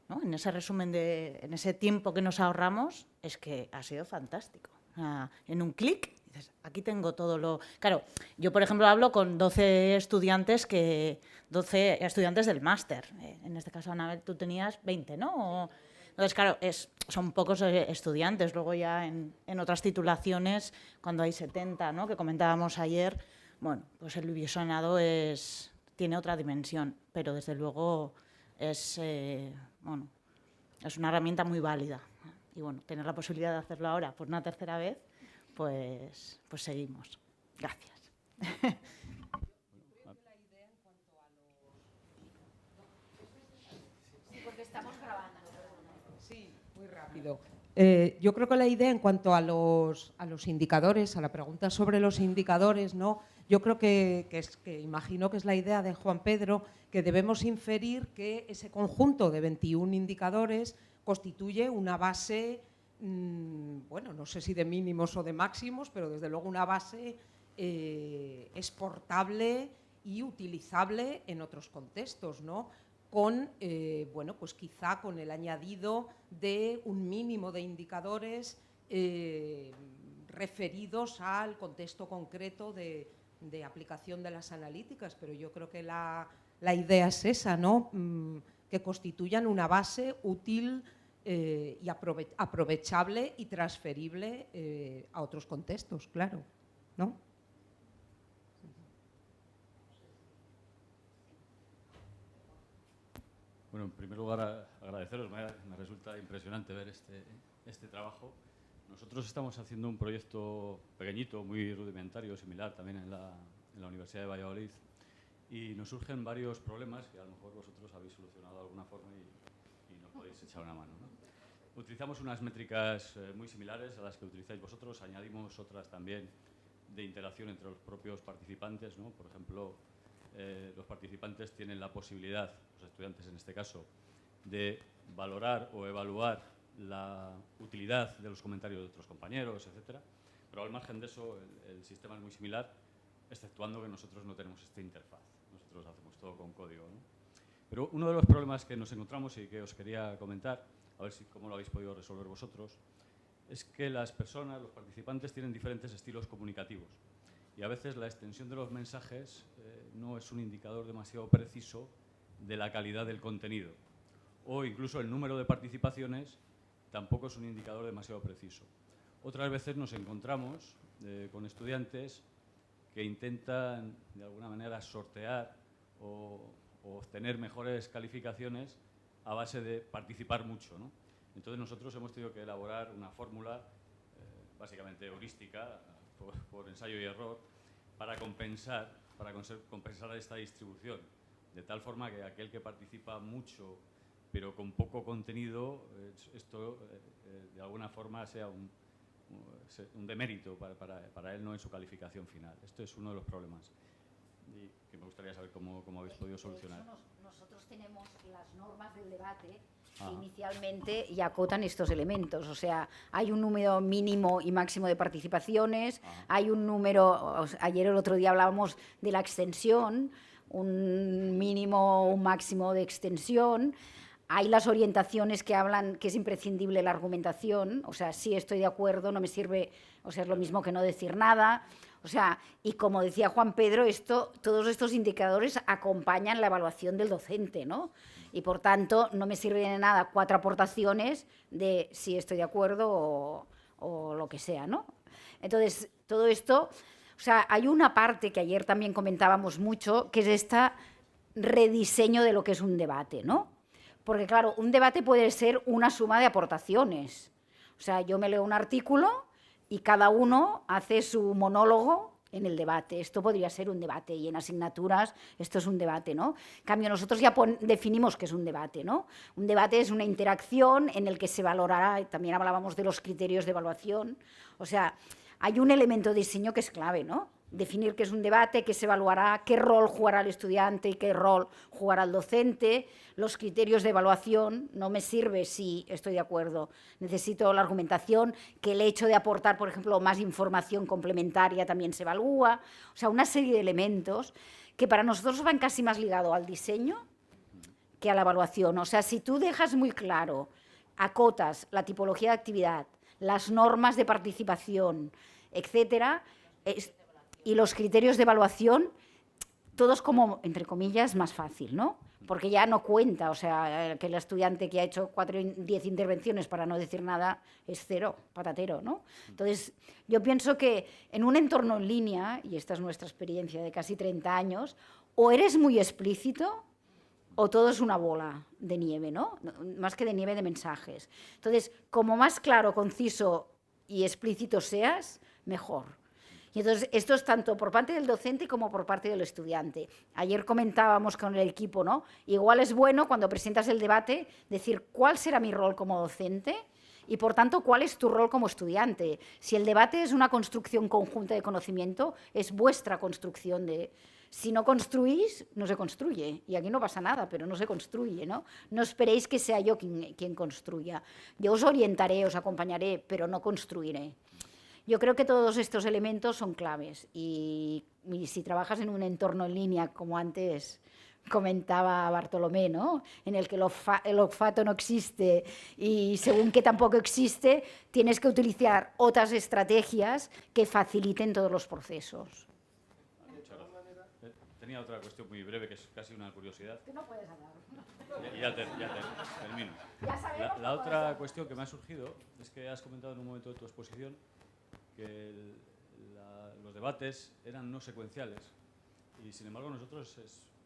¿no? En ese resumen, en ese tiempo que nos ahorramos, es que ha sido fantástico. En un clic, dices, aquí tengo todo lo... Claro, yo, por ejemplo, hablo con 12 estudiantes del máster. En este caso, Anabel, tú tenías 20, ¿no? Entonces, claro, son pocos estudiantes. Luego ya en otras titulaciones, cuando hay 70, ¿no?, que comentábamos ayer, bueno, pues el visionado tiene otra dimensión, pero desde luego es una herramienta muy válida. Y bueno, tener la posibilidad de hacerlo ahora por una tercera vez, pues seguimos. Gracias. Sí, porque estamos grabando. Sí, muy rápido. Yo creo que la idea en cuanto a los indicadores, a la pregunta sobre los indicadores, ¿no? Yo creo que imagino que es la idea de Juan Pedro, que debemos inferir que ese conjunto de 21 indicadores constituye una base, bueno, no sé si de mínimos o de máximos, pero desde luego una base exportable y utilizable en otros contextos, ¿no? Con, bueno, pues quizá con el añadido de un mínimo de indicadores referidos al contexto concreto de aplicación de las analíticas, pero yo creo que la idea es esa, ¿no? Que constituyan una base útil y aprovechable y transferible a otros contextos, claro, ¿no? Bueno, en primer lugar, agradeceros. Me resulta impresionante ver este trabajo. Nosotros estamos haciendo un proyecto pequeñito, muy rudimentario, similar también en la Universidad de Valladolid, y nos surgen varios problemas que a lo mejor vosotros habéis solucionado de alguna forma y nos podéis echar una mano, ¿no? Utilizamos unas métricas muy similares a las que utilizáis vosotros, añadimos otras también de interacción entre los propios participantes, ¿no? Por ejemplo, los participantes tienen la posibilidad, los estudiantes en este caso, de valorar o evaluar la utilidad de los comentarios de otros compañeros, etcétera. Pero al margen de eso, el sistema es muy similar, exceptuando que nosotros no tenemos esta interfaz. Nosotros hacemos todo con código, ¿no? Pero uno de los problemas que nos encontramos y que os quería comentar, a ver cómo lo habéis podido resolver vosotros, es que las personas, los participantes, tienen diferentes estilos comunicativos. Y a veces la extensión de los mensajes no es un indicador demasiado preciso de la calidad del contenido. O incluso el número de participaciones tampoco es un indicador demasiado preciso. Otras veces nos encontramos con estudiantes que intentan de alguna manera sortear o obtener mejores calificaciones a base de participar mucho, ¿no? Entonces nosotros hemos tenido que elaborar una fórmula básicamente heurística, por ensayo y error, para compensar esta distribución, de tal forma que aquel que participa mucho pero con poco contenido, esto de alguna forma sea un demérito para él, no en su calificación final. Esto es uno de los problemas y que me gustaría saber cómo habéis podido solucionar. Nosotros tenemos las normas del debate que inicialmente ya acotan estos elementos. O sea, hay un número mínimo y máximo de participaciones, hay un número, ayer o el otro día hablábamos de la extensión, un mínimo, un máximo de extensión. Hay las orientaciones que hablan que es imprescindible la argumentación, o sea, sí estoy de acuerdo, no me sirve, o sea, es lo mismo que no decir nada. O sea, y como decía Juan Pedro, todos estos indicadores acompañan la evaluación del docente, ¿no? Y por tanto, no me sirve de nada 4 aportaciones de si estoy de acuerdo o lo que sea, ¿no? Entonces, todo esto, o sea, hay una parte que ayer también comentábamos mucho, que es este rediseño de lo que es un debate, ¿no? Porque, claro, un debate puede ser una suma de aportaciones. O sea, yo me leo un artículo y cada uno hace su monólogo en el debate. Esto podría ser un debate y en asignaturas esto es un debate, ¿no? En cambio, nosotros ya definimos qué es un debate, ¿no? Un debate es una interacción en el que se valorará, también hablábamos de los criterios de evaluación, o sea, hay un elemento de diseño que es clave, ¿no? Definir qué es un debate, qué se evaluará, qué rol jugará el estudiante y qué rol jugará el docente, los criterios de evaluación. No me sirve si estoy de acuerdo, necesito la argumentación, que el hecho de aportar, por ejemplo, más información complementaria también se evalúa. O sea, una serie de elementos que para nosotros van casi más ligados al diseño que a la evaluación. O sea, si tú dejas muy claro, acotas la tipología de actividad, las normas de participación, etcétera, y los criterios de evaluación, todos como, entre comillas, más fácil, ¿no? Porque ya no cuenta, o sea, que el estudiante que ha hecho 10 intervenciones para no decir nada es 0, patatero, ¿no? Entonces, yo pienso que en un entorno en línea, y esta es nuestra experiencia de casi 30 años, o eres muy explícito o todo es una bola de nieve, ¿no? Más que de nieve, de mensajes. Entonces, como más claro, conciso y explícito seas, mejor. Y entonces, esto es tanto por parte del docente como por parte del estudiante. Ayer comentábamos con el equipo, ¿no? Igual es bueno cuando presentas el debate decir cuál será mi rol como docente y, por tanto, cuál es tu rol como estudiante. Si el debate es una construcción conjunta de conocimiento, es vuestra construcción de... Si no construís, no se construye. Y aquí no pasa nada, pero no se construye, ¿no? No esperéis que sea yo quien construya. Yo os orientaré, os acompañaré, pero no construiré. Yo creo que todos estos elementos son claves y si trabajas en un entorno en línea, como antes comentaba Bartolomé, ¿no? En el que el olfato no existe y según que tampoco existe, tienes que utilizar otras estrategias que faciliten todos los procesos. Tenía otra cuestión muy breve, que es casi una curiosidad. Tú no puedes hablar. Ya termino. La otra cuestión que me ha surgido es que has comentado en un momento de tu exposición que los debates eran no secuenciales y sin embargo nosotros,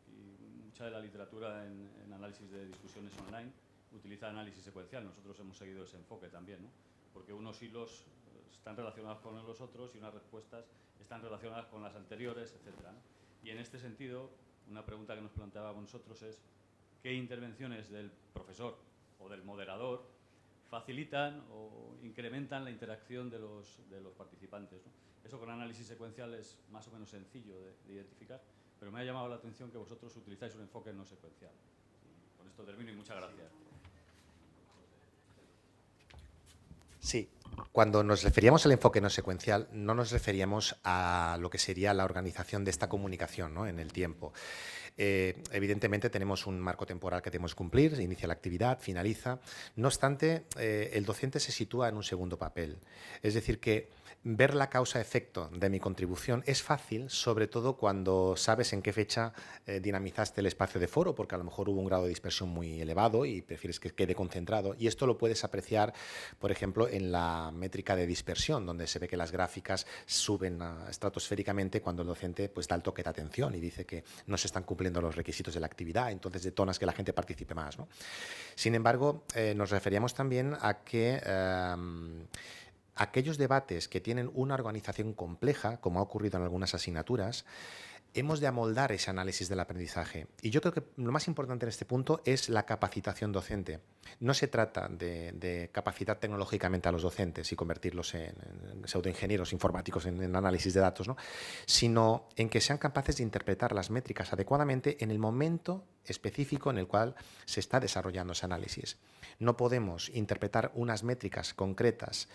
y mucha de la literatura en análisis de discusiones online utiliza análisis secuencial. Nosotros hemos seguido ese enfoque también, ¿no? Porque unos hilos están relacionados con los otros y unas respuestas están relacionadas con las anteriores, etcétera, ¿no? Y en este sentido, una pregunta que nos planteábamos nosotros es ¿qué intervenciones del profesor o del moderador facilitan o incrementan la interacción de los participantes, ¿no? Eso con análisis secuencial es más o menos sencillo de identificar, pero me ha llamado la atención que vosotros utilizáis un enfoque no secuencial. Y con esto termino y muchas gracias. Sí, cuando nos referíamos al enfoque no secuencial, no nos referíamos a lo que sería la organización de esta comunicación, ¿no? En el tiempo. Evidentemente tenemos un marco temporal que debemos cumplir, se inicia la actividad, finaliza. No obstante, el docente se sitúa en un segundo papel. Es decir, que ver la causa-efecto de mi contribución es fácil, sobre todo cuando sabes en qué fecha dinamizaste el espacio de foro, porque a lo mejor hubo un grado de dispersión muy elevado y prefieres que quede concentrado. Y esto lo puedes apreciar, por ejemplo, en la métrica de dispersión, donde se ve que las gráficas suben estratosféricamente cuando el docente pues, da el toque de atención y dice que no se están cumpliendo los requisitos de la actividad, entonces detonas que la gente participe más, ¿no? Sin embargo, nos referíamos también a que aquellos debates que tienen una organización compleja, como ha ocurrido en algunas asignaturas, hemos de amoldar ese análisis del aprendizaje. Y yo creo que lo más importante en este punto es la capacitación docente. No se trata de capacitar tecnológicamente a los docentes y convertirlos en pseudoingenieros informáticos en análisis de datos, ¿no? Sino en que sean capaces de interpretar las métricas adecuadamente en el momento específico en el cual se está desarrollando ese análisis. No podemos interpretar unas métricas concretas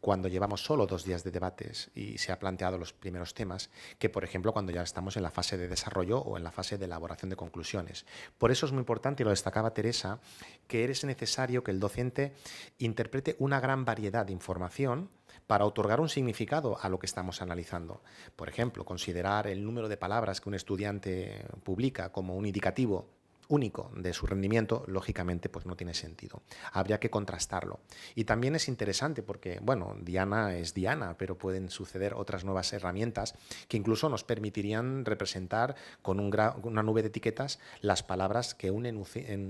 cuando llevamos solo 2 días de debates y se han planteado los primeros temas, que por ejemplo cuando ya estamos en la fase de desarrollo o en la fase de elaboración de conclusiones. Por eso es muy importante, y lo destacaba Teresa, que es necesario que el docente interprete una gran variedad de información para otorgar un significado a lo que estamos analizando. Por ejemplo, considerar el número de palabras que un estudiante publica como un indicativo único de su rendimiento, lógicamente pues no tiene sentido. Habría que contrastarlo. Y también es interesante porque, bueno, Diana es Diana, pero pueden suceder otras nuevas herramientas que incluso nos permitirían representar con una nube de etiquetas las palabras que un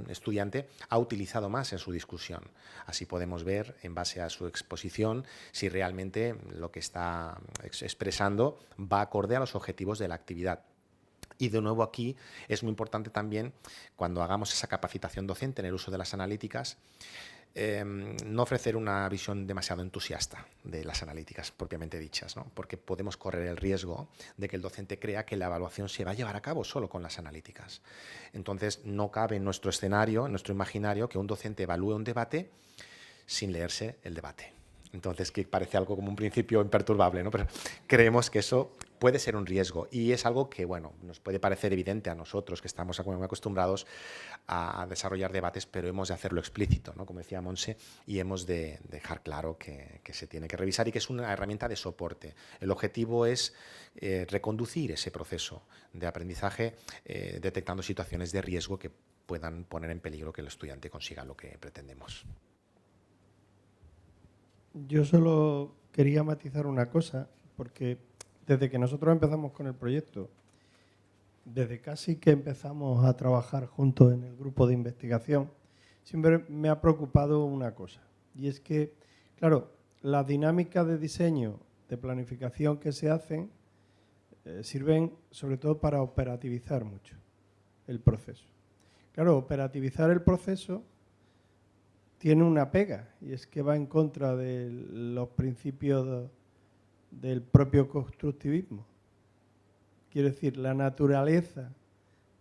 estudiante ha utilizado más en su discusión. Así podemos ver, en base a su exposición, si realmente lo que está expresando va acorde a los objetivos de la actividad. Y de nuevo aquí es muy importante también, cuando hagamos esa capacitación docente en el uso de las analíticas, no ofrecer una visión demasiado entusiasta de las analíticas propiamente dichas, ¿no? Porque podemos correr el riesgo de que el docente crea que la evaluación se va a llevar a cabo solo con las analíticas. Entonces no cabe en nuestro escenario, en nuestro imaginario, que un docente evalúe un debate sin leerse el debate. Entonces, que parece algo como un principio imperturbable, ¿no? Pero creemos que eso puede ser un riesgo y es algo que, bueno, nos puede parecer evidente a nosotros que estamos acostumbrados a desarrollar debates, pero hemos de hacerlo explícito, ¿no? Como decía Monse, y hemos de dejar claro que se tiene que revisar y que es una herramienta de soporte. El objetivo es reconducir ese proceso de aprendizaje detectando situaciones de riesgo que puedan poner en peligro que el estudiante consiga lo que pretendemos. Yo solo quería matizar una cosa, porque desde que nosotros empezamos con el proyecto, desde casi que empezamos a trabajar juntos en el grupo de investigación, siempre me ha preocupado una cosa, y es que, claro, las dinámicas de diseño, de planificación que se hacen, sirven sobre todo para operativizar mucho el proceso. Claro, operativizar el proceso tiene una pega, y es que va en contra de los principios del propio constructivismo. Quiero decir, la naturaleza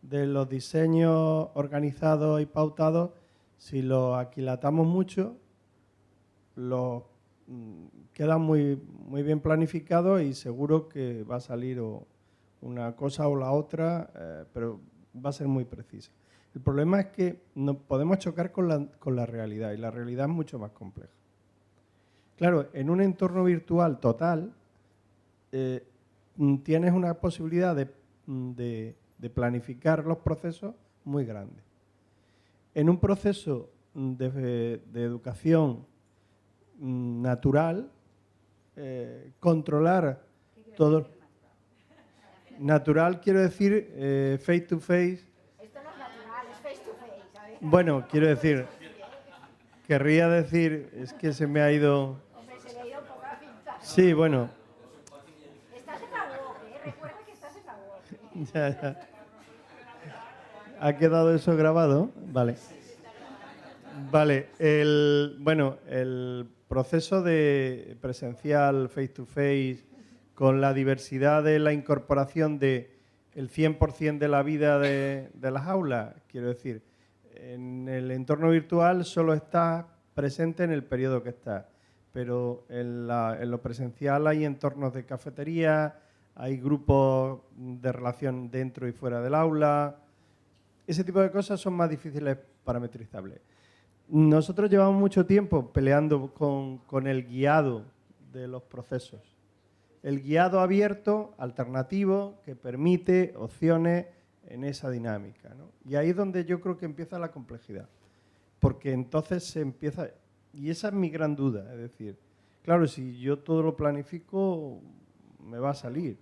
de los diseños organizados y pautados, si los aquilatamos mucho, quedan muy bien planificados y seguro que va a salir una cosa o la otra, pero va a ser muy precisa. El problema es que no podemos chocar con la realidad, y la realidad es mucho más compleja. Claro, en un entorno virtual total tienes una posibilidad de planificar los procesos muy grande. En un proceso de educación natural, controlar todo. Natural quiero decir face to face. Bueno, quiero decir, querría decir, es que se me ha ido. Hombre, se le ha ido un poco la pinta. Sí, bueno. Estás en la UOC, recuerda que estás en la UOC. Ya. ¿Ha quedado eso grabado? Vale. Vale, el proceso de presencial, face to face, con la diversidad de la incorporación del 100% de la vida de las aulas, quiero decir, en el entorno virtual solo está presente en el periodo que está, pero en lo presencial hay entornos de cafetería, hay grupos de relación dentro y fuera del aula. Ese tipo de cosas son más difíciles parametrizables. Nosotros llevamos mucho tiempo peleando con el guiado de los procesos. El guiado abierto, alternativo, que permite opciones en esa dinámica, ¿no? Y ahí es donde yo creo que empieza la complejidad, porque entonces se empieza, y esa es mi gran duda, es decir, claro, si yo todo lo planifico, me va a salir,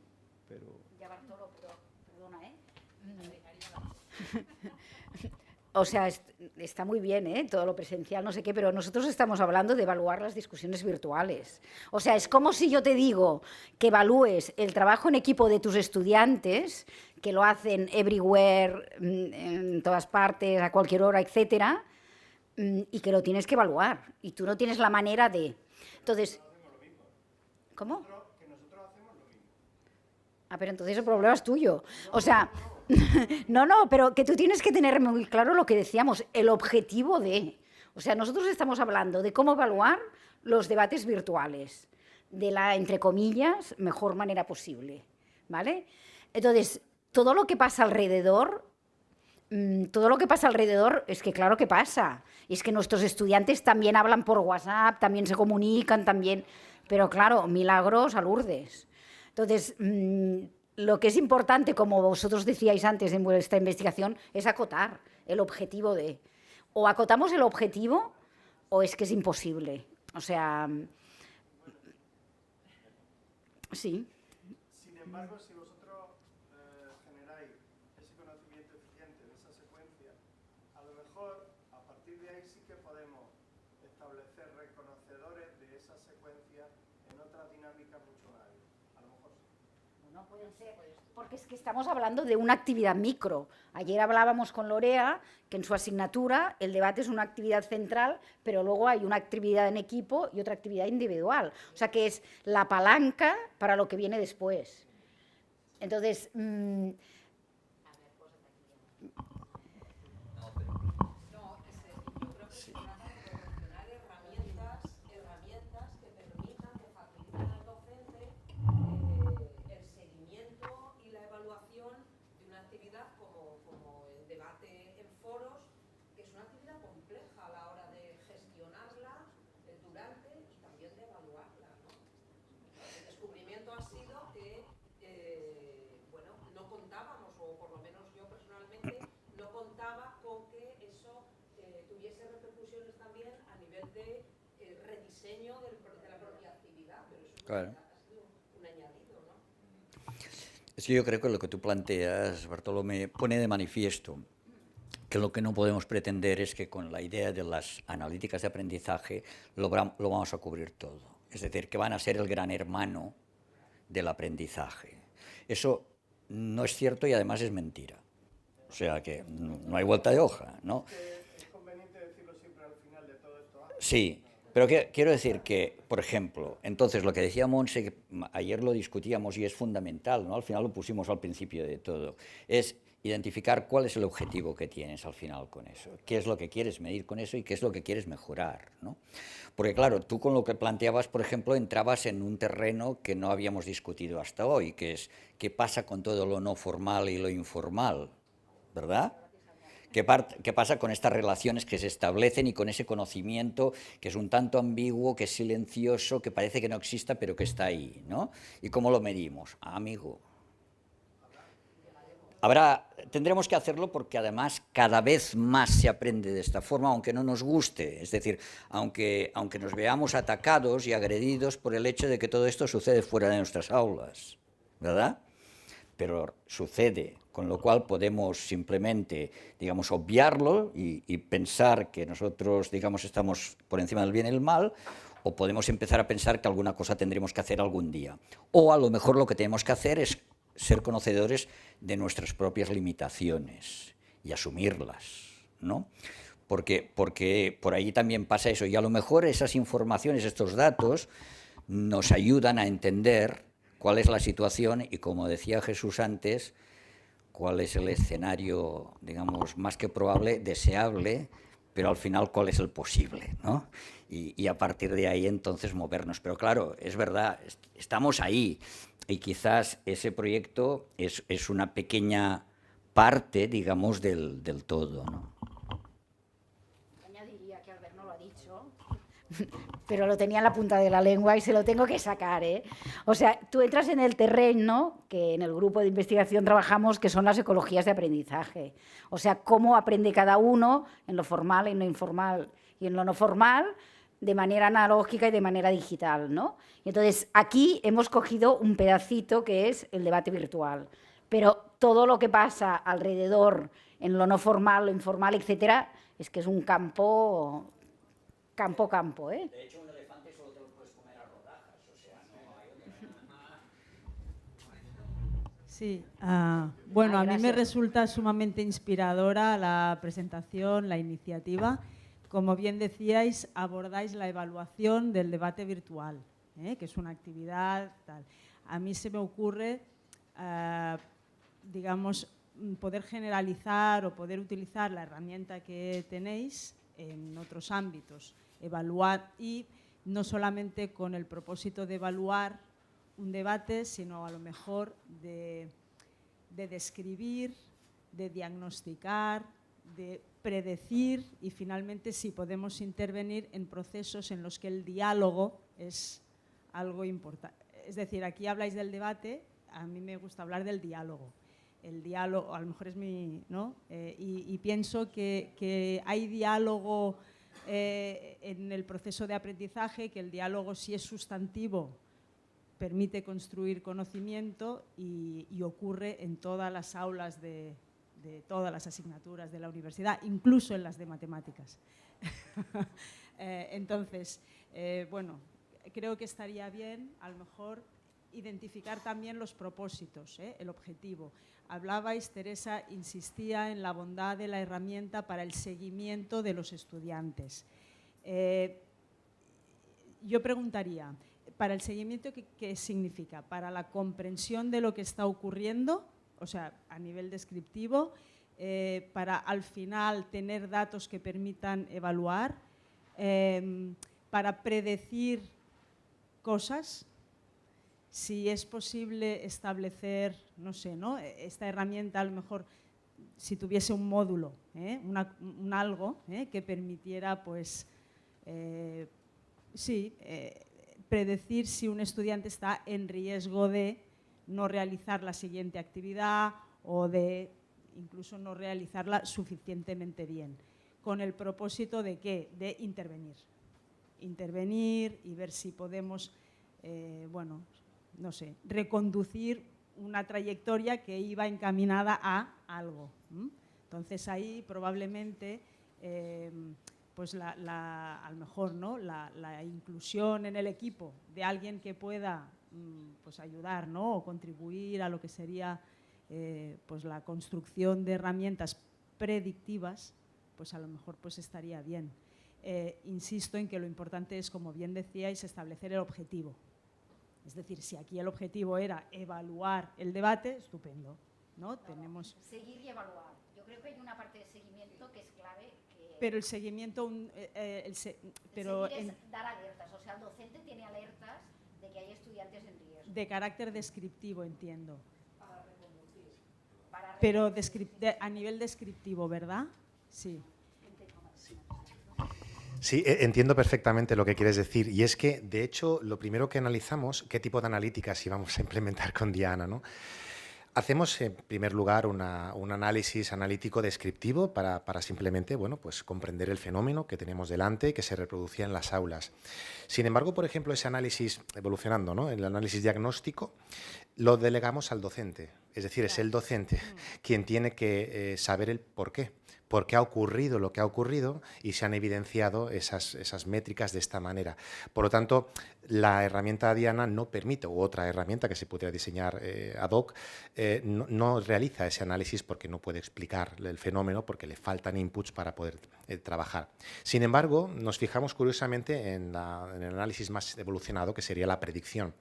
pero... Ya, Bartolo, pero, perdona, ¿eh? O sea, está muy bien, todo lo presencial, no sé qué, pero nosotros estamos hablando de evaluar las discusiones virtuales. O sea, es como si yo te digo que evalúes el trabajo en equipo de tus estudiantes, que lo hacen everywhere, en todas partes, a cualquier hora, etcétera, y que lo tienes que evaluar. Y tú no tienes la manera de... Entonces, ¿cómo? Ah, pero entonces el problema es tuyo. O sea, no, pero que tú tienes que tener muy claro lo que decíamos, el objetivo de... O sea, nosotros estamos hablando de cómo evaluar los debates virtuales, de la, entre comillas, mejor manera posible, ¿vale? Entonces, todo lo que pasa alrededor es que claro que pasa. Y es que nuestros estudiantes también hablan por WhatsApp, también se comunican, también... Pero claro, milagros a Lourdes. Entonces, lo que es importante, como vosotros decíais antes en vuestra investigación, es acotar el objetivo de... O acotamos el objetivo o es que es imposible. O sea, sí. Sin embargo, si vosotros generáis ese conocimiento eficiente en esa secuencia, a lo mejor a partir de ahí sí que podemos establecer reconocedores de esa secuencia en otras dinámicas mucho más. A lo mejor sí. No puede ser, porque es que estamos hablando de una actividad micro. Ayer hablábamos con Lorea que en su asignatura el debate es una actividad central, pero luego hay una actividad en equipo y otra actividad individual. O sea que es la palanca para lo que viene después. Entonces, Claro. Es que yo creo que lo que tú planteas, Bartolomé, pone de manifiesto que lo que no podemos pretender es que con la idea de las analíticas de aprendizaje lo vamos a cubrir todo. Es decir, que van a ser el gran hermano del aprendizaje. Eso no es cierto y además es mentira. O sea que no hay vuelta de hoja, ¿no? Es conveniente decirlo siempre al final de todo esto. Sí. Pero quiero decir que, por ejemplo, entonces lo que decía Montse, que ayer lo discutíamos y es fundamental, ¿no? Al final lo pusimos al principio de todo, es identificar cuál es el objetivo que tienes al final con eso, qué es lo que quieres medir con eso y qué es lo que quieres mejorar, ¿no? Porque claro, tú con lo que planteabas, por ejemplo, entrabas en un terreno que no habíamos discutido hasta hoy, que es qué pasa con todo lo no formal y lo informal, ¿verdad? ¿Qué pasa con estas relaciones que se establecen y con ese conocimiento que es un tanto ambiguo, que es silencioso, que parece que no exista, pero que está ahí, ¿no? ¿Y cómo lo medimos? Amigo. Tendremos que hacerlo porque además cada vez más se aprende de esta forma, aunque no nos guste. Es decir, aunque nos veamos atacados y agredidos por el hecho de que todo esto sucede fuera de nuestras aulas, ¿verdad? Pero sucede, con lo cual podemos simplemente, digamos, obviarlo y pensar que nosotros, digamos, estamos por encima del bien y el mal, o podemos empezar a pensar que alguna cosa tendremos que hacer algún día. O a lo mejor lo que tenemos que hacer es ser conocedores de nuestras propias limitaciones y asumirlas, ¿no? Porque por ahí también pasa eso, y a lo mejor esas informaciones, estos datos, nos ayudan a entender cuál es la situación y, como decía Jesús antes, cuál es el escenario, digamos, más que probable, deseable, pero al final cuál es el posible, ¿no? Y a partir de ahí entonces movernos. Pero claro, es verdad, estamos ahí y quizás ese proyecto es una pequeña parte, digamos, del todo, ¿no? Añadiría que Albert no lo ha dicho, pero lo tenía en la punta de la lengua y se lo tengo que sacar, ¿eh? O sea, tú entras en el terreno que en el grupo de investigación trabajamos, que son las ecologías de aprendizaje. O sea, cómo aprende cada uno en lo formal, en lo informal y en lo no formal, de manera analógica y de manera digital, ¿no? Y entonces, aquí hemos cogido un pedacito que es el debate virtual, pero todo lo que pasa alrededor, en lo no formal, lo informal, etcétera, es que es un campo, ¿eh? De hecho, un elefante solo te lo puedes comer a rodajas, o sea, no hay otra. Sí, bueno, a mí me gracias. resulta sumamente inspiradora la presentación, la iniciativa. Como bien decíais, abordáis la evaluación del debate virtual, que es una actividad tal. A mí se me ocurre, digamos, poder generalizar o poder utilizar la herramienta que tenéis en otros ámbitos, evaluar, y no solamente con el propósito de evaluar un debate, sino a lo mejor de describir, de diagnosticar, de predecir y finalmente si podemos intervenir en procesos en los que el diálogo es algo importante. Es decir, aquí habláis del debate, a mí me gusta hablar del diálogo. El diálogo, a lo mejor es mi, ¿no? Y pienso que hay diálogo en el proceso de aprendizaje, que el diálogo, si es sustantivo, permite construir conocimiento y ocurre en todas las aulas de todas las asignaturas de la universidad, incluso en las de matemáticas. Entonces, bueno, creo que estaría bien, a lo mejor, identificar también los propósitos, el objetivo. Hablabais, Teresa insistía en la bondad de la herramienta para el seguimiento de los estudiantes. Yo preguntaría, ¿para el seguimiento qué significa? ¿Para la comprensión de lo que está ocurriendo? O sea, a nivel descriptivo, para al final tener datos que permitan evaluar, para predecir cosas. Si es posible establecer, no sé, ¿no? Esta herramienta a lo mejor, si tuviese un módulo, un algo que permitiera, pues, predecir si un estudiante está en riesgo de no realizar la siguiente actividad o de incluso no realizarla suficientemente bien, con el propósito de ¿qué? De intervenir. Intervenir y ver si podemos, bueno, no sé, reconducir una trayectoria que iba encaminada a algo. Entonces ahí probablemente pues a lo mejor, ¿no? la inclusión en el equipo de alguien que pueda pues ayudar, ¿no? O contribuir a lo que sería pues la construcción de herramientas predictivas, pues a lo mejor pues estaría bien. Insisto en que lo importante es, como bien decíais, establecer el objetivo. Es decir, si aquí el objetivo era evaluar el debate, estupendo, ¿no? Tenemos... Seguir y evaluar. Yo creo que hay una parte de seguimiento que es clave. Pero el seguimiento... pero seguir es dar alertas, o sea, el docente tiene alertas de que hay estudiantes en riesgo. De carácter descriptivo, entiendo. Para reconducir. Pero a nivel descriptivo, ¿verdad? Sí. Sí, entiendo perfectamente lo que quieres decir, y es que, de hecho, lo primero que analizamos, qué tipo de analíticas íbamos a implementar con Diana, ¿no? Hacemos, en primer lugar, un análisis analítico descriptivo para simplemente, bueno, pues comprender el fenómeno que tenemos delante, que se reproducía en las aulas. Sin embargo, por ejemplo, ese análisis, evolucionando, ¿no? El análisis diagnóstico, lo delegamos al docente. Es decir, es el docente quien tiene que saber el por qué ha ocurrido lo que ha ocurrido y se han evidenciado esas métricas de esta manera. Por lo tanto, la herramienta Diana no permite, u otra herramienta que se pudiera diseñar ad hoc, no realiza ese análisis porque no puede explicar el fenómeno, porque le faltan inputs para poder trabajar. Sin embargo, nos fijamos curiosamente en el análisis más evolucionado, que sería la predicción.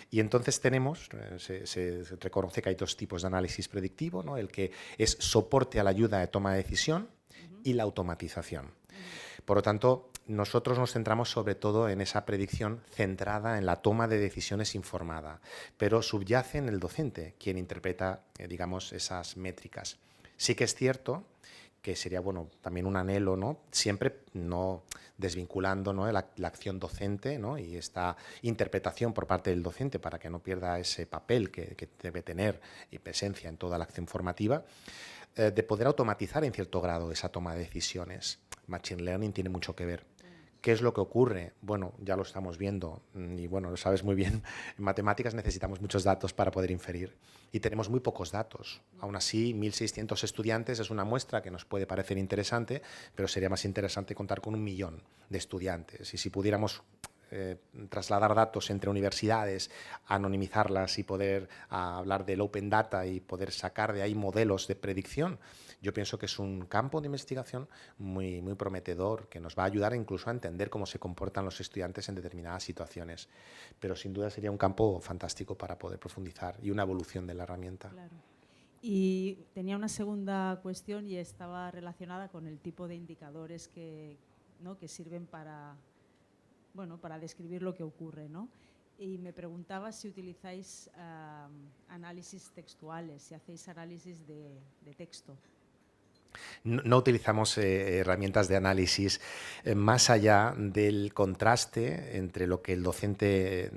Y entonces tenemos, se reconoce que hay dos tipos de análisis predictivo, ¿no? El que es soporte a la ayuda de toma de decisión y la automatización. Por lo tanto, nosotros nos centramos sobre todo en esa predicción centrada en la toma de decisiones informada, pero subyace en el docente, quien interpreta, digamos, esas métricas. Sí que es cierto que sería, bueno, también un anhelo, ¿no? Siempre no desvinculando, ¿no? la acción docente, ¿no? Y esta interpretación por parte del docente para que no pierda ese papel que debe tener y presencia en toda la acción formativa, de poder automatizar en cierto grado esa toma de decisiones. Machine Learning tiene mucho que ver ¿Qué es lo que ocurre? Bueno, ya lo estamos viendo y bueno, lo sabes muy bien, en matemáticas necesitamos muchos datos para poder inferir y tenemos muy pocos datos. Aún así, 1.600 estudiantes es una muestra que nos puede parecer interesante, pero sería más interesante contar con 1 millón de estudiantes. Y si pudiéramos trasladar datos entre universidades, anonimizarlas y poder hablar del open data y poder sacar de ahí modelos de predicción, yo pienso que es un campo de investigación muy, muy prometedor, que nos va a ayudar incluso a entender cómo se comportan los estudiantes en determinadas situaciones. Pero sin duda sería un campo fantástico para poder profundizar y una evolución de la herramienta. Claro. Y tenía una segunda cuestión y estaba relacionada con el tipo de indicadores que, ¿no?, que sirven para, bueno, para describir lo que ocurre, ¿no? Y me preguntaba si utilizáis análisis textuales, si hacéis análisis de texto. No utilizamos herramientas de análisis más allá del contraste entre lo que el docente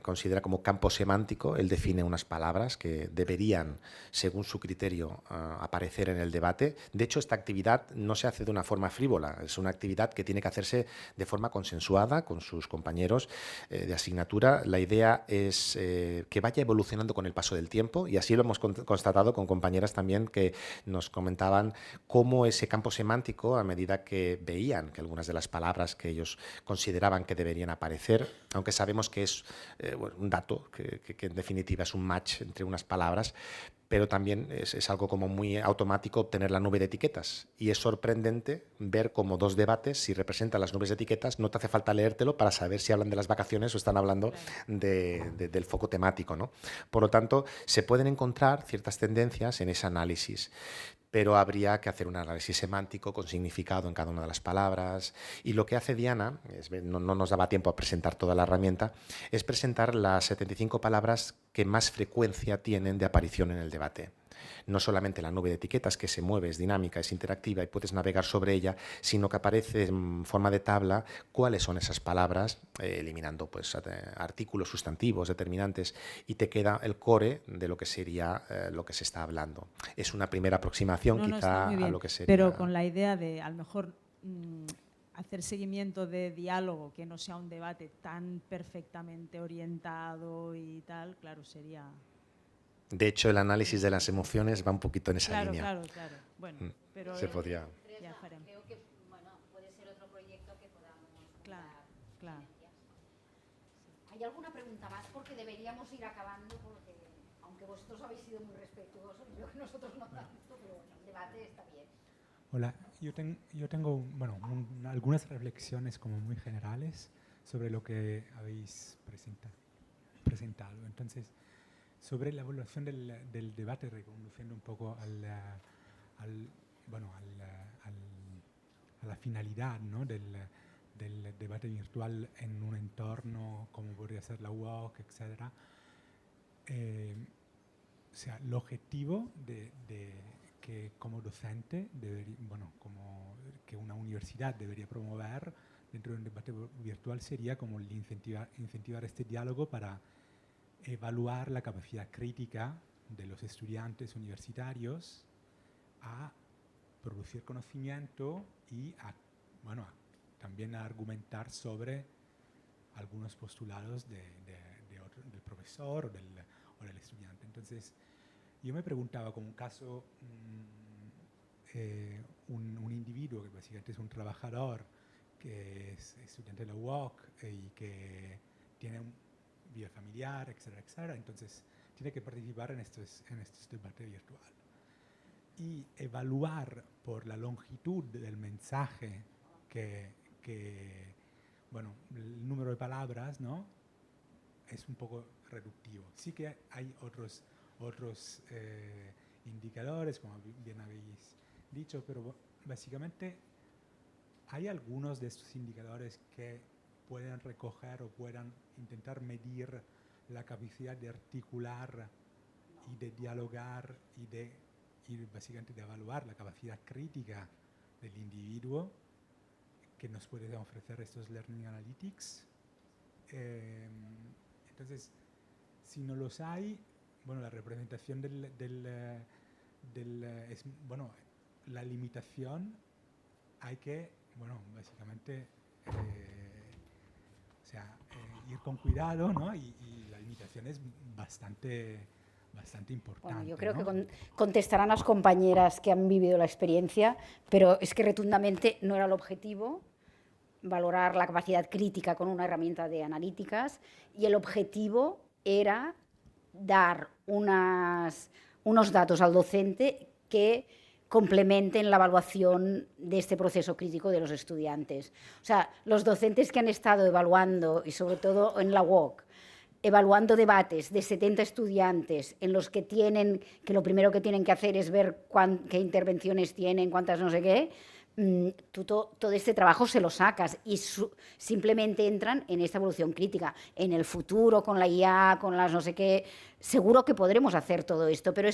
considera como campo semántico. Él define unas palabras que deberían, según su criterio, aparecer en el debate. De hecho, esta actividad no se hace de una forma frívola, es una actividad que tiene que hacerse de forma consensuada con sus compañeros de asignatura. La idea es que vaya evolucionando con el paso del tiempo y así lo hemos constatado con compañeras también que nos comentaban cómo ese campo semántico, a medida que veían que algunas de las palabras que ellos consideraban que deberían aparecer, aunque sabemos que es un dato, que en definitiva es un match entre unas palabras, pero también es algo como muy automático obtener la nube de etiquetas. Y es sorprendente ver cómo dos debates, si representan las nubes de etiquetas, no te hace falta leértelo para saber si hablan de las vacaciones o están hablando del foco temático, ¿no? Por lo tanto, se pueden encontrar ciertas tendencias en ese análisis, pero habría que hacer un análisis semántico con significado en cada una de las palabras. Y lo que hace Diana, no nos daba tiempo a presentar toda la herramienta, es presentar las 75 palabras que más frecuencia tienen de aparición en el debate. No solamente la nube de etiquetas, que se mueve, es dinámica, es interactiva y puedes navegar sobre ella, sino que aparece en forma de tabla cuáles son esas palabras, eliminando pues, artículos, sustantivos, determinantes, y te queda el core de lo que sería lo que se está hablando. Es una primera aproximación quizá a lo que sería... Pero con la idea de, a lo mejor, hacer seguimiento de diálogo, que no sea un debate tan perfectamente orientado y tal, claro, sería... De hecho, el análisis de las emociones va un poquito en esa línea. Claro. Bueno, pero se podría. Ya creo que puede ser otro proyecto que podamos Claro. ¿Hay alguna pregunta más? Porque deberíamos ir acabando, porque aunque vosotros habéis sido muy respetuosos, creo que nosotros no tanto, pero bueno, el debate está bien. Hola, yo tengo algunas reflexiones como muy generales sobre lo que habéis presentado. Entonces, sobre la evaluación del debate, reconduciendo un poco a la finalidad, ¿no?, del debate virtual en un entorno como podría ser la UOC, etc. O sea, el objetivo de que como docente, que una universidad debería promover dentro de un debate virtual sería como el incentivar este diálogo para evaluar la capacidad crítica de los estudiantes universitarios a producir conocimiento y también a argumentar sobre algunos postulados del profesor o del estudiante. Entonces, yo me preguntaba, como un caso, un individuo que básicamente es un trabajador, que es estudiante de la UOC y que tiene un vida familiar, etcétera, entonces tiene que participar en estos debates virtuales. Y evaluar por la longitud del mensaje el número de palabras, ¿no?, es un poco reductivo. Sí que hay otros indicadores, como bien habéis dicho, pero básicamente hay algunos de estos indicadores que pueden recoger o puedan intentar medir la capacidad de articular y de dialogar y básicamente de evaluar la capacidad crítica del individuo que nos pueden ofrecer estos Learning Analytics. Entonces, si no los hay, la representación la limitación hay que, básicamente sea, ir con cuidado, ¿no? Y la limitación es bastante importante. Bueno, yo creo ¿no? que contestarán las compañeras que han vivido la experiencia, pero es que rotundamente no era el objetivo valorar la capacidad crítica con una herramienta de analíticas, y el objetivo era dar unos datos al docente que complementen la evaluación de este proceso crítico de los estudiantes. O sea, los docentes que han estado evaluando, y sobre todo en la UOC, evaluando debates de 70 estudiantes en los que lo primero que tienen que hacer es ver qué intervenciones tienen, cuántas no sé qué, tú todo este trabajo se lo sacas y simplemente entran en esta evolución crítica. En el futuro, con la IA, con las no sé qué, seguro que podremos hacer todo esto, pero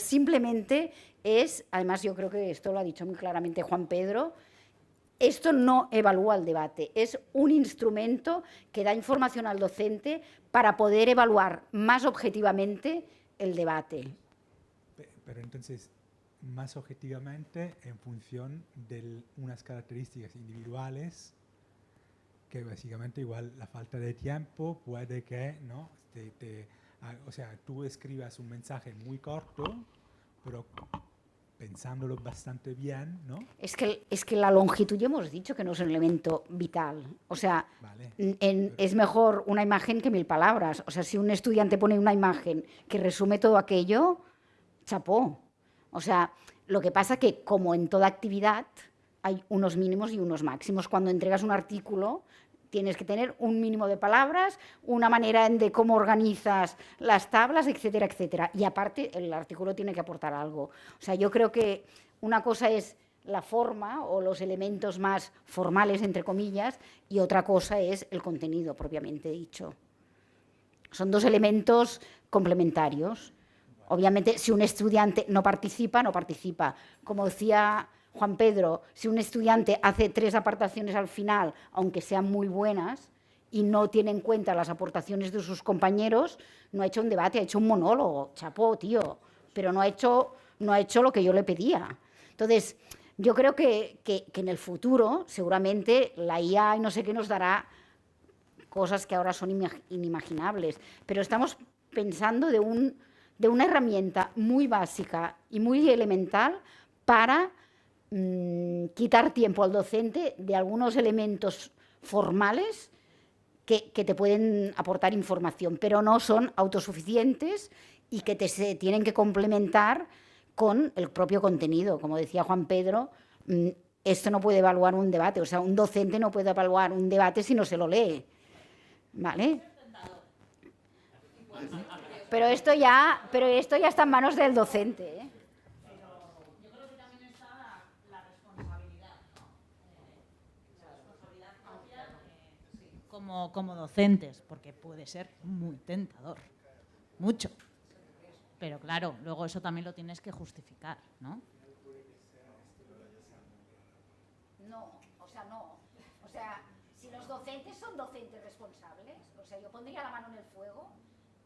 además yo creo que esto lo ha dicho muy claramente Juan Pedro, esto no evalúa el debate, es un instrumento que da información al docente para poder evaluar más objetivamente el debate. Pero entonces, más objetivamente en función de unas características individuales, que básicamente igual la falta de tiempo puede que, ¿no? O sea, tú escribas un mensaje muy corto, pero pensándolo bastante bien, ¿no? Es que la longitud ya hemos dicho que no es un elemento vital. O sea, Vale. Es mejor una imagen que 1000 palabras. O sea, si un estudiante pone una imagen que resume todo aquello, chapó. O sea, lo que pasa que, como en toda actividad, hay unos mínimos y unos máximos. Cuando entregas un artículo, tienes que tener un mínimo de palabras, una manera de cómo organizas las tablas, etcétera, etcétera. Y aparte, el artículo tiene que aportar algo. O sea, yo creo que una cosa es la forma o los elementos más formales, entre comillas, y otra cosa es el contenido, propiamente dicho. Son dos elementos complementarios. Obviamente, si un estudiante no participa, no participa. Como decía Juan Pedro, si un estudiante hace 3 aportaciones al final, aunque sean muy buenas, y no tiene en cuenta las aportaciones de sus compañeros, no ha hecho un debate, ha hecho un monólogo. Chapó, tío, pero no ha hecho lo que yo le pedía. Entonces, yo creo que en el futuro, seguramente, la IA y no sé qué nos dará cosas que ahora son inimaginables, pero estamos pensando de una herramienta muy básica y muy elemental para quitar tiempo al docente de algunos elementos formales que te pueden aportar información, pero no son autosuficientes y que se tienen que complementar con el propio contenido. Como decía Juan Pedro, esto no puede evaluar un debate, o sea, un docente no puede evaluar un debate si no se lo lee, ¿vale? Pero esto ya está en manos del docente, ¿eh? Como docentes, porque puede ser muy tentador, mucho. Pero claro, luego eso también lo tienes que justificar, ¿no? No. O sea, si los docentes son docentes responsables, o sea, yo pondría la mano en el fuego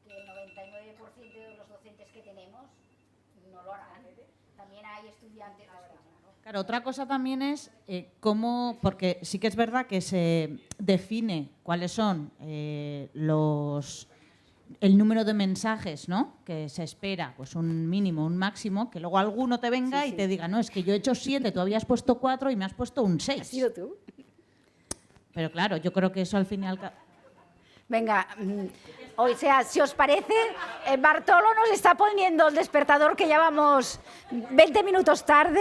que el 99% de los docentes que tenemos no lo harán. También hay estudiantes. Claro, otra cosa también es cómo, porque sí que es verdad que se define cuáles son el número de mensajes, ¿no?, que se espera, pues un mínimo, un máximo, que luego alguno te venga y te diga, no, es que yo he hecho 7, tú habías puesto 4 y me has puesto un 6. ¿Has sido tú? Pero claro, yo creo que eso al fin y al cabo... Venga, o sea, si os parece, Bartolo nos está poniendo el despertador, que ya vamos 20 minutos tarde.